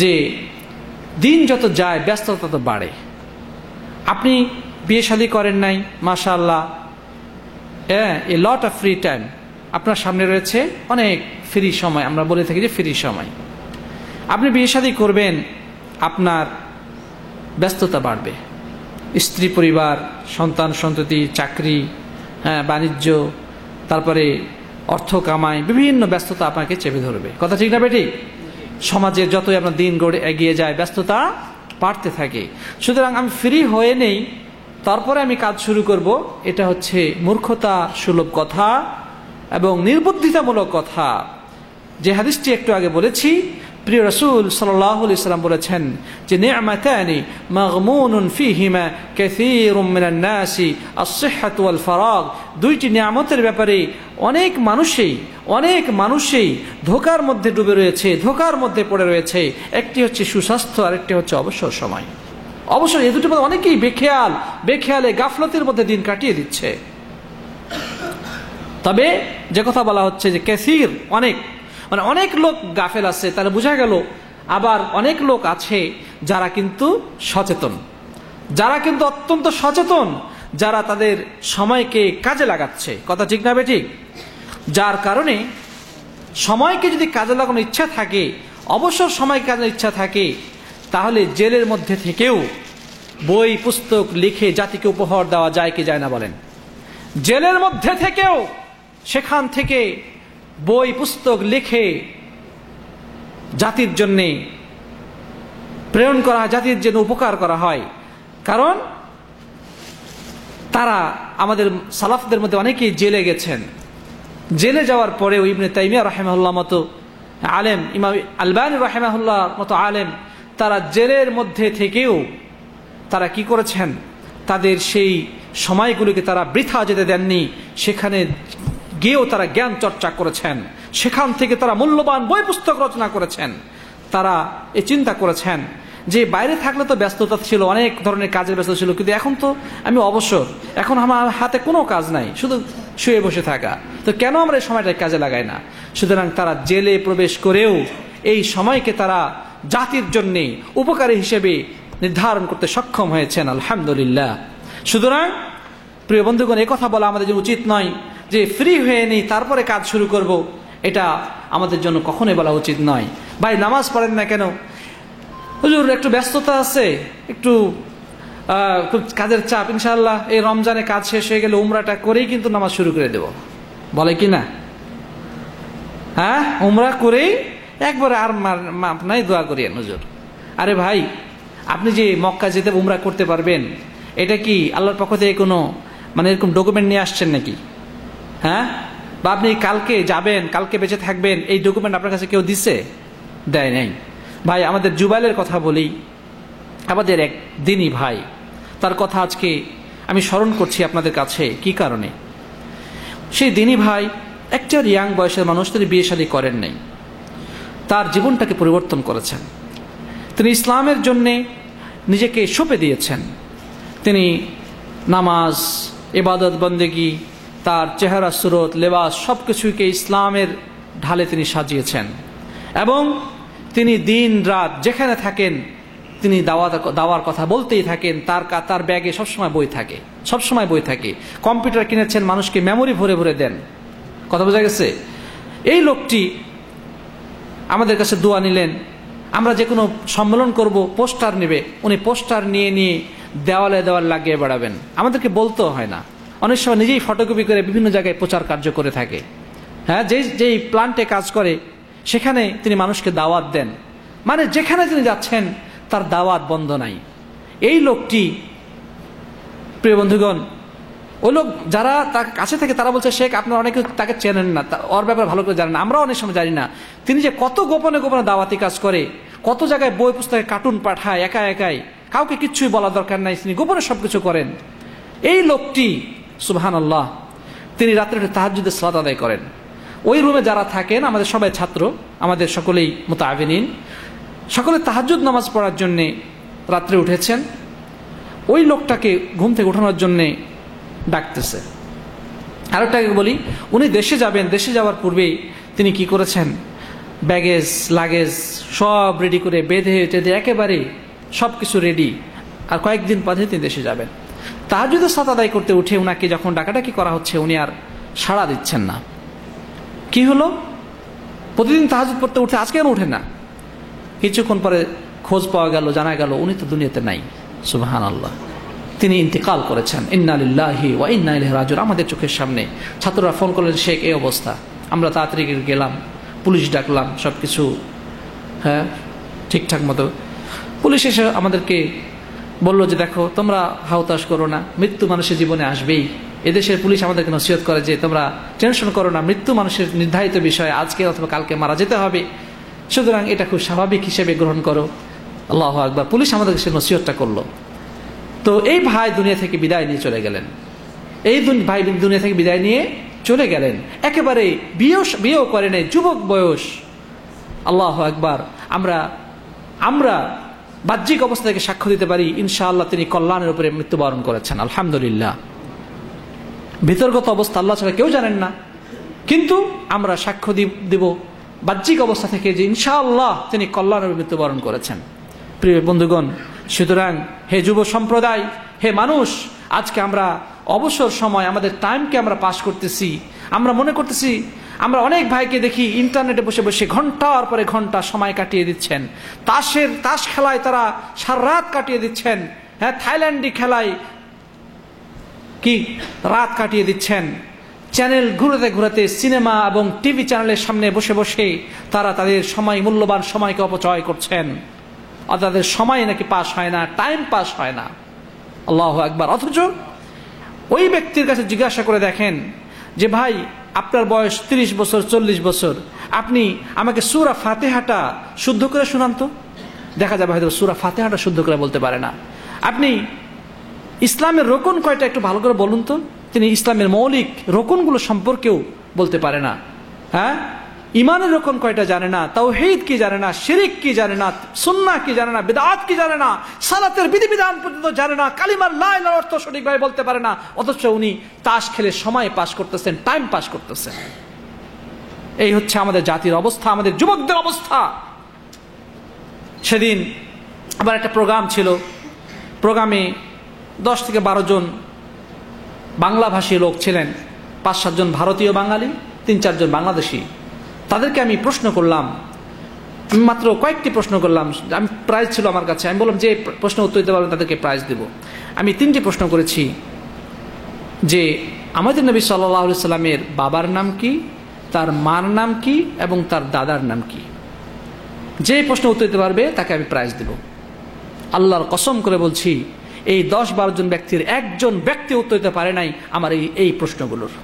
যে দিন যত যায় ব্যস্ততা তত বাড়ে। আপনি বিয়ে শাদী করেন নাই, মাশাআল্লাহ, এ লট অফ ফ্রি টাইম আপনার সামনে রয়েছে, অনেক ফ্রি সময়, আমরা বলে থাকি যে ফ্রি সময়। আপনি বিয়ে শাদী করবেন, আপনার ব্যস্ততা বাড়বে, স্ত্রী পরিবার, সন্তান সন্ততি, চাকরি, বাণিজ্য, তারপরে অর্থ কামাই, বিভিন্ন ব্যস্ততা আপনাকে চেপে ধরবে। কথা ঠিক না বেঠিক? সমাজের যতই আপনার দিন গড়ে এগিয়ে যায় ব্যস্ততা বাড়তে থাকে। সুতরাং আমি ফ্রি হয়ে নেই তারপরে আমি কাজ শুরু করব, এটা হচ্ছে মূর্খতা সুলভ কথা এবং নির্বুদ্ধিতামূলক কথা। যে হাদিসটি একটু আগে বলেছি, প্রিয় রাসূল সাল্লাল্লাহু আলাইহি ওয়াসাল্লাম বলেছেন যে নি'মাতানি মাগমুনুন ফীহিমা কাসীরুম মিনান নাসি আস-সিহহাতু ওয়াল ফারাগ, 2টি নিয়ামতের ব্যাপারে অনেক মানুষই ধোঁকার মধ্যে ডুবে রয়েছে, ধোঁকার মধ্যে পড়ে রয়েছে। একটি হচ্ছে সুস্বাস্থ্য, আরেকটি হচ্ছে অবসর সময়। অবসর, এই দুটোর মধ্যে অনেকেই বেখেয়ালে গাফলতের মধ্যে দিন কাটিয়ে দিচ্ছে। তবে যে কথা বলা হচ্ছে যে কাসীর, অনেক লোক গাফেল আছে, তাহলে বোঝা গেল আবার অনেক লোক আছে যারা কিন্তু সচেতন, যারা কিন্তু অত্যন্ত সচেতন, যারা তাদের সময়কে কাজে লাগাচ্ছে। কথা ঠিক না বেঠিক? যার কারণে সময়কে যদি কাজে লাগানোর ইচ্ছা থাকে, অবসর সময় কাজের ইচ্ছা থাকে, তাহলে জেলের মধ্যে থেকেও বই পুস্তক লিখে জাতিকে উপহার দেওয়া যায় কি যায় না বলেন? জেলের মধ্যে থেকেও সেখান থেকে বই পুস্তক লিখে জাতির জন্য প্রেরণ করা হয়, জাতির জন্য উপকার করা হয়। কারণ তারা, আমাদের সালাফদের মধ্যে অনেকেই জেলে গেছেন, জেলে যাওয়ার পরেও ইবনে তাইমিয়া রাহিমাহুল্লাহ মতো আলেম, ইমাম আলবানী রাহিমাহুল্লাহ মতো আলেম, তারা জেলের মধ্যে থেকেও তারা কি করেছেন? তাদের সেই সময়গুলিকে তারা বৃথা যেতে দেননি, সেখানে গিয়েও তারা জ্ঞান চর্চা করেছেন, সেখান থেকে তারা মূল্যবান বই পুস্তক রচনা করেছেন। তারা এই চিন্তা করেছেন যে বাইরে থাকলে তো ব্যস্ততা ছিল, অনেক ধরনের কাজের ব্যস্ত ছিল, কিন্তু এখন তো আমি অবসর, এখন আমার হাতে কোনো কাজ নাই, শুধু শুয়ে বসে থাকা, তো কেন আমরা এই সময়টা কাজে লাগাই না? সুতরাং তারা জেলে প্রবেশ করেও এই সময়কে তারা জাতির জন্য উপকারী হিসেবে নির্ধারণ করতে সক্ষম হয়েছেন, আলহামদুলিল্লাহ। সুতরাং প্রিয় বন্ধুগণ, এই কথা বলা আমাদের জন্য উচিত নয় যে ফ্রি হয়ে নেই তারপরে কাজ শুরু করব, এটা আমাদের জন্য কখনোই বলা উচিত নয়। ভাই নামাজ পড়েন না কেন? হুজুর একটু ব্যস্ততা আছে, একটু কাজের চাপ, ইনশাআল্লাহ এই রমজানে কাজ শেষ হয়ে গেলে উমরাটা করেই কিন্তু নামাজ শুরু করে দেব, বলে কি না? হ্যাঁ, উমরা করেই একবারে আর মাপ নাই, দোয়া করিয়েন হুজুর। আরে ভাই, আপনি যে মক্কা যেতে উমরা করতে পারবেন, এটা কি আল্লাহর পক্ষ থেকে কোনো এরকম ডকুমেন্ট নিয়ে আসছেন নাকি? হ্যাঁ, বা আপনি কালকে যাবেন, কালকে বেঁচে থাকবেন, এই ডকুমেন্ট আপনার কাছে কেউ দিছে? দেয় নাই। ভাই আমাদের জুবাইলের কথা বলি, আমাদের এক দিনী ভাই, তার কথা আজকে আমি স্মরণ করছি আপনাদের কাছে। কি কারণে? সেই দিনী ভাই একটা ইয়াং বয়সের মানুষ, তিনি বিয়ে শাদী করেন নাই, তার জীবনটাকে পরিবর্তন করেছেন। তিনি ইসলামের জন্যে নিজেকে সঁপে দিয়েছেন। তিনি নামাজ, ইবাদত, বন্দেগি, তার চেহারা, সুরত, লেবাস সব কিছুকে ইসলামের ঢালে তিনি সাজিয়েছেন এবং তিনি দিন রাত যেখানে থাকেন তিনি দাওয়ার কথা বলতেই থাকেন। তার ব্যাগে সবসময় বই থাকে, সবসময় বই থাকে। কম্পিউটার কিনেছেন, মানুষকে মেমোরি ভরে ভরে দেন। কথা বোঝা গেছে? এই লোকটি আমাদের কাছে দোয়া নিলেন, আমরা যে কোনো সম্মেলন করব পোস্টার নেবে, উনি পোস্টার নিয়ে নিয়ে দেওয়ালে দেওয়াল লাগিয়ে বেড়াবেন, আমাদেরকে বলতেও হয় না। অনেক সময় নিজেই ফটোকপি করে বিভিন্ন জায়গায় প্রচার কার্য করে থাকে। হ্যাঁ, যেই প্লান্টে কাজ করে সেখানে তিনি মানুষকে দাওয়াত দেন, যেখানে তিনি যাচ্ছেন তার দাওয়াত বন্ধ নাই। এই লোকটি, প্রিয় বন্ধুগণ, ওই লোক যারা তার কাছে থাকে তারা বলছে, শেখ আপনারা অনেকে তাকে চেনেন না, ওর ব্যাপারে ভালো করে জানেন না, আমরা অনেক সময় জানি না তিনি যে কত গোপনে গোপনে দাওয়াতি কাজ করে, কত জায়গায় বই পুস্তকে কার্টুন পাঠায় একা একাই, কাউকে কিচ্ছুই বলা দরকার নাই, তিনি গোপনে সবকিছু করেন। এই লোকটি সুবহানাল্লাহ, তিনি রাত্রে তাহাজ্জুদের সালাত আদায় করেন। ওই রুমে যারা থাকেন আমাদের সবাই ছাত্র, আমাদের সকলেই মুতাআবিনিন, সকলে তাহাজ্জুদ নামাজ পড়ার জন্যে রাত্রে উঠেছেন। ওই লোকটাকে ঘুম থেকে উঠানোর জন্যে ডাকতেছে। আরেকটাকে বলি, উনি দেশে যাবেন, দেশে যাওয়ার পূর্বেই তিনি কি করেছেন, ব্যাগেজ লাগেজ সব রেডি করে বেঁধে টেঁধে একেবারে সব কিছু রেডি, আর কয়েকদিন পরে তিনি দেশে যাবেন। তাহাজ্জুদের সালাত আদায় করতে উঠে উনাকে যখন ডাকাডাকি করা হচ্ছে, উনি আর সাড়া দিচ্ছেন না। কি হলো? প্রতিদিন তাহাজ্জুদ পড়তে উঠে, আজকে কেন উঠে না? কিছুক্ষণ পরে খোঁজ পাওয়া গেল, জানা গেল উনি তো দুনিয়াতে নাই। সুবহানাল্লাহ, তিনি ইন্তেকাল করেছেন। ইন্না লিল্লাহি ওয়া ইন্না ইলাইহি রাজিউন। আমাদের চোখের সামনে ছাত্ররা ফোন করলেন, শেখ এই অবস্থা। আমরা তাড়াতাড়ি গেলাম, পুলিশ ডাকলাম, সব কিছু হ্যাঁ ঠিকঠাক মতো। পুলিশ এসে আমাদেরকে বলল যে দেখো, তোমরা হাউতাশ করো না, মৃত্যু মানুষের জীবনে আসবেই। এদেশের পুলিশ আমাদেরকে নসিহত করে যে তোমরা টেনশন করো না, মৃত্যু মানুষের নির্ধারিত বিষয়, আজকে অথবা কালকে মারা যেতে হবে, সুতরাং এটা খুব স্বাভাবিক হিসেবে গ্রহণ করো। আল্লাহু আকবার। পুলিশ আমাদেরকে সে নসিহতটা করলো। তো এই ভাই দুনিয়া থেকে বিদায় নিয়ে চলে গেলেন। এই ভাই দুনিয়া থেকে বিদায় নিয়ে চলে গেলেন, একেবারে বিয়েও করে নাই, যুবক বয়স। আল্লাহু আকবার। আমরা বাহ্যিক অবস্থা থেকে সাক্ষ্য দিতে পারি ইনশাআল্লাহ তিনি কল্যাণের উপরে মৃত্যুবরণ করেছেন, আলহামদুলিল্লাহ। ভিতরগত অবস্থা আল্লাহ ছাড়া কেউ জানেন না, কিন্তু আমরা সাক্ষ্য দিব বাহ্যিক অবস্থা থেকে যে ইনশাআল্লাহ তিনি কল্যাণের মৃত্যুবরণ করেছেন। প্রিয় বন্ধুগণ, সুতরাং হে যুব সম্প্রদায়, হে মানুষ, আজকে আমরা অবসর সময় আমাদের টাইমকে আমরা পাস করতেছি, আমরা মনে করতেছি, আমরা অনেক ভাইকে দেখি ইন্টারনেটে বসে বসে ঘন্টার পরে ঘন্টা সময় কাটিয়ে দিচ্ছেন, তাস খেলায় তারা সারা রাত কাটিয়ে দিচ্ছেন, হ্যাঁ থাইল্যান্ডি খেলায় কি রাত কাটিয়ে দিচ্ছেন, চ্যানেল ঘুরাতে ঘুরাতে সিনেমা এবং টিভি চ্যানেলের সামনে বসে বসে তারা তাদের মূল্যবান সময়কে অপচয় করছেন। তাদের সময় নাকি পাস হয় না, টাইম পাস হয় না। আল্লাহু আকবার। অথচ ওই ব্যক্তির কাছে জিজ্ঞাসা করে দেখেন যে ভাই আপনার বয়স 30 বছর 40 বছর, আপনি আমাকে সূরা ফাতিহাটা শুদ্ধ করে শোনান তো। দেখা যাবে হয়তো সূরা ফাতিহাটা শুদ্ধ করে বলতে পারে না। আপনি ইসলামের রোকন কয়টা একটু ভালো করে বলুন তো। তিনি ইসলামের মৌলিক রোকনগুলো সম্পর্কেও বলতে পারে না। হ্যাঁ, ইমানের রকম কয়টা জানে না, তাওহীদ কি জানে না, শিরক কি জানে না, সুন্নাহ কি জানে না, বিদআত কি জানে না, সালাতের বিধিবিধান পর্যন্ত জানে না, কালিমার লা ইলাহা অর্থ সঠিকভাবে বলতে পারে না, অথচ উনি তাস খেলে সময় পাস করতেছেন, টাইম পাস করতেছেন। এই হচ্ছে আমাদের জাতির অবস্থা, আমাদের যুবকদের অবস্থা। সেদিন আবার একটা প্রোগ্রাম ছিল, প্রোগ্রামে 10 থেকে 12 জন বাংলাভাষী লোক ছিলেন, 5-7 জন ভারতীয় বাঙালি, 3-4 জন বাংলাদেশি। তাদেরকে আমি প্রশ্ন করলাম, আমি মাত্র কয়েকটি প্রশ্ন করলাম, আমি প্রাইজ ছিল আমার কাছে, আমি বললাম যে প্রশ্ন উত্তর দিতে পারবেন তাদেরকে প্রাইজ দেব। আমি 3টি প্রশ্ন করেছি যে আমাদের নবী সাল্লাল্লাহু আলাইহি সাল্লামের বাবার নাম কি, তার মার নাম কি এবং তার দাদার নাম কি। যে প্রশ্ন উত্তর দিতে পারবে তাকে আমি প্রাইজ দেব। আল্লাহর কসম করে বলছি, এই 10-12 জন ব্যক্তির একজন ব্যক্তি উত্তর দিতে পারে নাই আমার এই প্রশ্নগুলোর।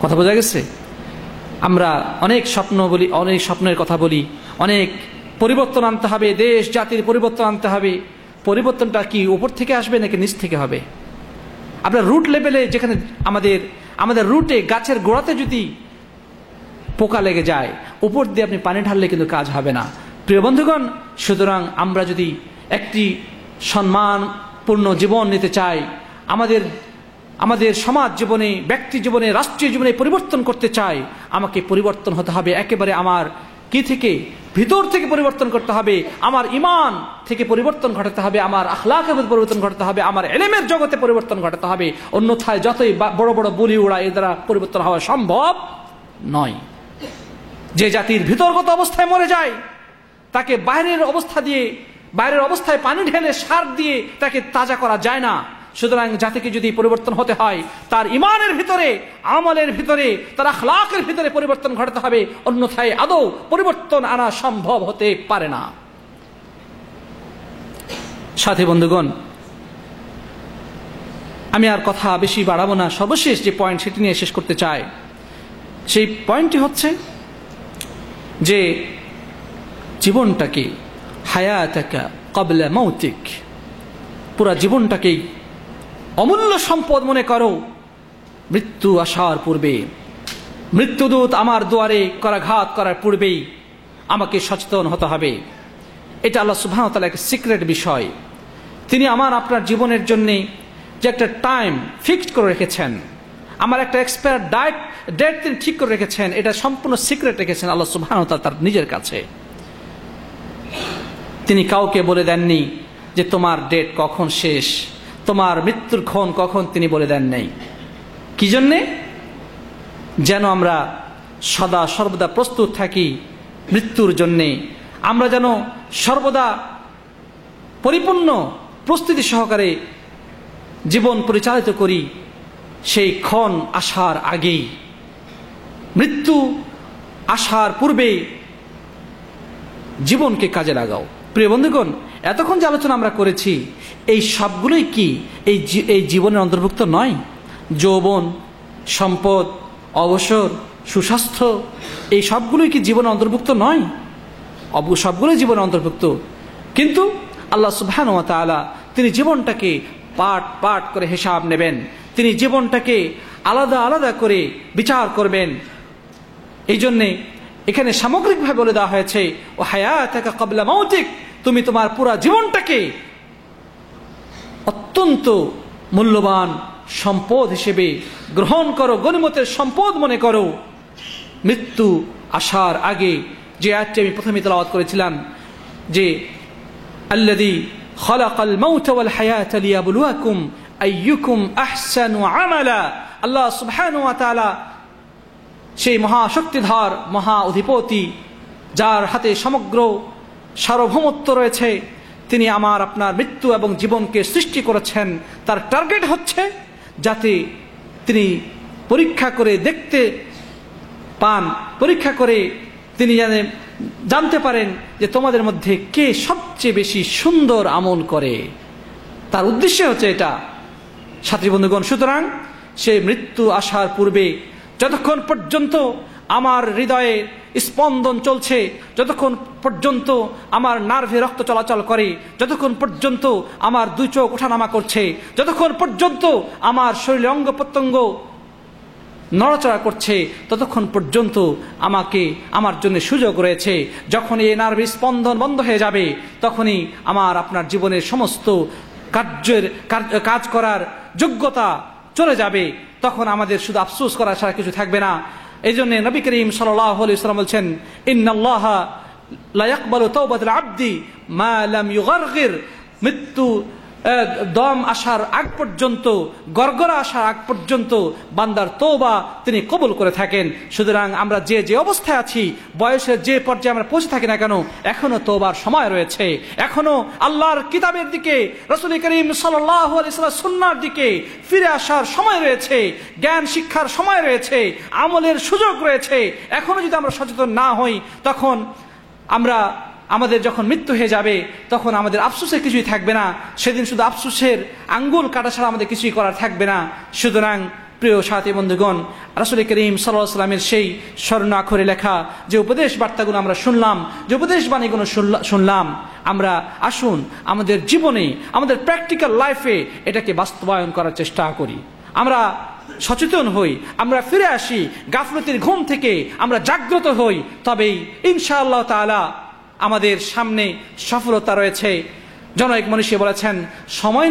কথা বোঝা গেছে? আমরা অনেক স্বপ্ন বলি, অনেক স্বপ্নের কথা বলি, অনেক পরিবর্তন আনতে হবে, দেশ জাতির পরিবর্তন আনতে হবে। পরিবর্তনটা কি উপর থেকে আসবে নাকি নিচ থেকে হবে? আপনার রুট লেভেলে, যেখানে আমাদের রুটে গাছের গোড়াতে যদি পোকা লেগে যায়, উপর দিয়ে আপনি পানি ঢাললে কিন্তু কাজ হবে না। প্রিয় বন্ধুগণ, সুতরাং আমরা যদি একটি সম্মানপূর্ণ জীবন নিতে চাই, আমাদের সমাজ জীবনে, ব্যক্তি জীবনে, রাষ্ট্রীয় জীবনে পরিবর্তন করতে চাই, আমাকে পরিবর্তন হতে হবে একেবারে আমার কি থেকে, ভিতর থেকে পরিবর্তন করতে হবে। আমার ঈমান থেকে পরিবর্তন ঘটাতে হবে, আমার আখলাকের পরিবর্তন ঘটাতে হবে, আমার ইলমের জগতে পরিবর্তন ঘটাতে হবে। অন্যথায় যতই বড় বড় বলি উড়া, এর দ্বারা পরিবর্তন হওয়া সম্ভব নয়। যে জাতির ভিতরগত অবস্থায় মরে যায়, তাকে বাইরের অবস্থায় পানি ঢেলে সার দিয়ে তাকে তাজা করা যায় না। সুতরাং জাতিকে যদি পরিবর্তন হতে হয়, তার ঈমানের ভিতরে, আমলের ভিতরে, তার আখলাকের ভিতরে পরিবর্তন ঘটাতে হবে, অন্যথায় আদৌ পরিবর্তন আনা সম্ভব হতে পারে না। সাথী বন্ধুগণ, আমি আর কথা বেশি বাড়াবো না। সর্বশেষ যে পয়েন্ট, সেটি নিয়ে শেষ করতে চাই। সেই পয়েন্টটি হচ্ছে যে জীবনটাকে হায়াতাকা ক্বাবলা মাউতিক, পুরা জীবনটাকেই অমূল্য সম্পদ মনে করো। মৃত্যু আসার পূর্বে, মৃত্যুদূত আমার দুয়ারে করাঘাত করার পূর্বেই আমাকে সচেতন হতে হবে। এটা আল্লাহ সুবহানাহু ওয়া তাআলা একটা সিক্রেট বিষয়। তিনি আমার আপনার জীবনের জন্য যে একটা টাইম ফিক্সড করে রেখেছেন, আমার একটা এক্সপায়ার ডেট তিনি ঠিক করে রেখেছেন, এটা সম্পূর্ণ সিক্রেট রেখেছেন আল্লাহ সুবহানাহু ওয়া তাআলা তার নিজের কাছে। তিনি কাউকে বলে দেননি যে তোমার ডেট কখন শেষ, তোমার মৃত্যুর ক্ষণ কখন, তিনি বলে দেন নাই। কি জন্যে? যেন আমরা সদা সর্বদা প্রস্তুত থাকি মৃত্যুর জন্যে, আমরা যেন সর্বদা পরিপূর্ণ প্রস্তুতি সহকারে জীবন পরিচালিত করি সেই ক্ষণ আসার আগেই। মৃত্যু আসার পূর্বে জীবনকে কাজে লাগাও। প্রিয় বন্ধুগণ, এতক্ষণ যে আলোচনা আমরা করেছি, এই সবগুলোই কি এই জীবনের অন্তর্ভুক্ত নয়? যৌবন, সম্পদ, অবসর, সুস্বাস্থ্য, এই সবগুলোই কি জীবনের অন্তর্ভুক্ত নয়? সবগুলোই জীবনের অন্তর্ভুক্ত। কিন্তু আল্লাহ সুবহানাহু ওয়া তাআলা তিনি জীবনটাকে পার্ট পার্ট করে হিসাব নেবেন, তিনি জীবনটাকে আলাদা আলাদা করে বিচার করবেন। এই জন্যে এখানে সামগ্রিকভাবে বলে দেওয়া হয়েছে, ও হায়াতাকা ক্বাবলা মাউতিক, তুমি তোমার পুরা জীবনটাকে অত্যন্ত মূল্যবান সম্পদ হিসেবে গ্রহণ করো, গনিমতের সম্পদ মনে করো। মৃত্যু আসার আগে যে আয়াতটি আমি প্রথমে তেলাওয়াত করেছিলাম, যে আল্লাযী খালাকাল মাউতা ওয়াল হায়াতা লিয়াবলুয়াকুম আইয়ুকুম আহসানু আমালা, আল্লাহ সুবহানাহু ওয়া তাআলা সেই মহাশক্তিধর মহা অধিপতি, যার হাতে সমগ্র সার্বভৌমত্ব রয়েছে, তিনি আমার আপনার মৃত্যু এবং জীবনকে সৃষ্টি করেছেন। তার টার্গেট হচ্ছে যাতে তিনি পরীক্ষা করে দেখতে পান, পরীক্ষা করে তিনি জানতে পারেন যে তোমাদের মধ্যে কে সবচেয়ে বেশি সুন্দর আমল করে। তার উদ্দেশ্য হচ্ছে এটা, সাথী বন্ধুগণ। সুতরাং সে মৃত্যু আসার পূর্বে যতক্ষণ পর্যন্ত আমার হৃদয়ে স্পন্দন চলছে, যতক্ষণ পর্যন্ত আমার নার্ভে রক্ত চলাচল করে, যতক্ষণ পর্যন্ত আমার দুই চোখ ওঠানামা করছে, যতক্ষণ পর্যন্ত আমার শরীরে অঙ্গ প্রত্যঙ্গ নড়াচড়া করছে ততক্ষণ পর্যন্ত আমার জন্য সুযোগ রয়েছে। যখন এই নার্ভের স্পন্দন বন্ধ হয়ে যাবে তখনই আমার আপনার জীবনের সমস্ত কাজ করার যোগ্যতা চলে যাবে। তখন আমাদের শুধু আফসোস করা ছাড়া কিছু থাকবে না। এই জন্য নবী করিম সাল্লাল্লাহু আলাইহি ওয়াসাল্লাম বলছেন, ইন্নাল্লাহা লা ইয়াকবালু তাওবাতাল আবদি মা লাম ইউগারগির। মৃত্যু দম আসার আগ পর্যন্ত, গরগরা আসার আগ পর্যন্ত বান্দার তওবা তিনি কবুল করে থাকেন। সুতরাং আমরা যে অবস্থায় আছি, বয়সের যে পর্যায়ে আমরা পৌঁছে থাকি না কেন, এখনো তওবার সময় রয়েছে। এখনো আল্লাহর কিতাবের দিকে, রাসূল করিম সাল্লাল্লাহু আলাইহি ওয়াসাল্লাম সুন্নাহর দিকে ফিরে আসার সময় রয়েছে, জ্ঞান শিক্ষার সময় রয়েছে, আমলের সুযোগ রয়েছে। এখনো যদি আমরা সচেতন না হই, তখন আমাদের যখন মৃত্যু হয়ে যাবে তখন আমাদের আফসোসের কিছুই থাকবে না। সেদিন শুধু আফসোসের আঙ্গুল কাটা ছাড়া আমাদের কিছুই করার থাকবে না। সুতরাং প্রিয় সাথী বন্ধুগণ, রাসূল করিম সাল্লাল্লাহু আলাইহি ওয়াসাল্লামের সেই স্বর্ণ আক্ষরে লেখা যে উপদেশ বার্তাগুলো আমরা শুনলাম, যে উপদেশ বাণীগুলো শুনলাম, আমরা আসুন আমাদের জীবনে, আমাদের প্র্যাকটিক্যাল লাইফে এটাকে বাস্তবায়ন করার চেষ্টা করি। আমরা সচেতন হই, আমরা ফিরে আসি গাফলতির ঘুম থেকে, আমরা জাগ্রত হই, তবেই ইনশাআল্লাহ তাআলা আমাদের সামনে সফলতা রয়েছে। জনৈক মনীষী বলেছেন, সময়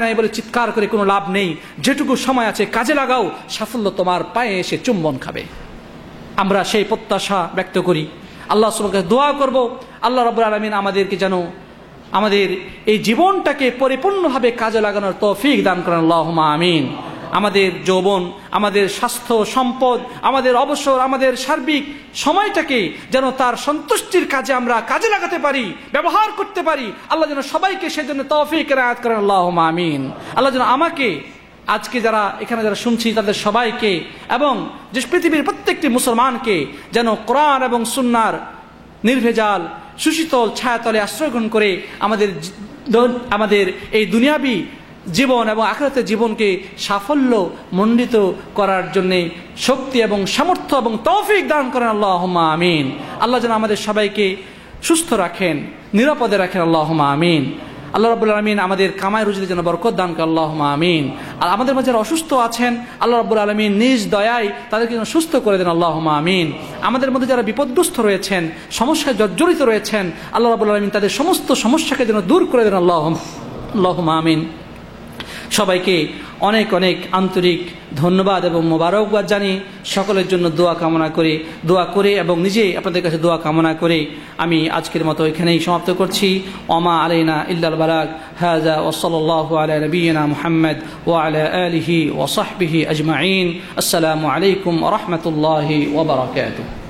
নয় বলে চিৎকার করে কোনো লাভ নেই, যেটুকু সময় আছে কাজে লাগাও, সাফল্য তোমার পায়ে এসে চুম্বন খাবে। আমরা সেই প্রত্যাশা ব্যক্ত করি। আল্লাহ সুবহানাহু ওয়া তাআলা দোয়া করব, আল্লাহ রাব্বুল আলামিন আমাদেরকে যেন আমাদের এই জীবনটাকে পরিপূর্ণভাবে কাজে লাগানোর তৌফিক দান করেন। আল্লাহুম্মা আমিন। আমাদের যৌবন, আমাদের স্বাস্থ্য, সম্পদ, আমাদের অবসর, আমাদের সার্বিক সময়টাকে যেন তার সন্তুষ্টির কাজে আমরা কাজে লাগাতে পারি, ব্যবহার করতে পারি। আল্লাহ যেন সবাইকে সেজন্য তৌফিক এনায়েত করেন। আল্লাহুম্মা আমিন। আল্লাহ যেন আমাকে, আজকে এখানে যারা শুনছি তাদের সবাইকে, এবং যে পৃথিবীর প্রত্যেকটি মুসলমানকে যেন কোরআন এবং সুন্নাহর নির্ভেজাল সুশীতল ছায়াতলে আশ্রয় গ্রহণ করে আমাদের এই দুনিয়াবী জীবন এবং আখিরাতের জীবনকে সাফল্য মণ্ডিত করার জন্য শক্তি এবং সামর্থ্য এবং তৌফিক দান করেন। আল্লাহুম্মা আমিন। আল্লাহ যেন আমাদের সবাইকে সুস্থ রাখেন, নিরাপদে রাখেন। আল্লাহুম্মা আমিন। আল্লাহ রাব্বুল আলামিন আমাদের কামাই রুজিতে যেন বরকত দান করেন। আল্লাহুম্মা আমিন। আর আমাদের মাঝে যারা অসুস্থ আছেন, আল্লাহ রাব্বুল আলামিন নিজ দয়ায় তাদেরকে যেন সুস্থ করে দেন। আল্লাহুম্মা আমিন। আমাদের মধ্যে যারা বিপদগ্রস্ত রয়েছেন, সমস্যায় জর্জরিত রয়েছেন, আল্লাহ রাব্বুল আলামিন তাদের সমস্ত সমস্যাকে যেন দূর করে দেন। আল্লাহুম্মা আমিন। সবাইকে অনেক অনেক আন্তরিক ধন্যবাদ এবং মোবারকবাদ জানিয়ে সকলের জন্য দোয়া করে এবং নিজে আপনাদের কাছে দোয়া কামনা করে আমি আজকের মতো এখানেই সমাপ্ত করছি। ওমা আলাইনা ইল্লাল বালাগ। হাযা ওয়া সাল্লাল্লাহু আলা নবিয়িনা মুহাম্মদ ওয়া আলা আলিহি ওয়া সাহবিহি আজমাইন। আসসালামু আলাইকুম ওয়া রাহমাতুল্লাহি ওয়া বারাকাতুহু।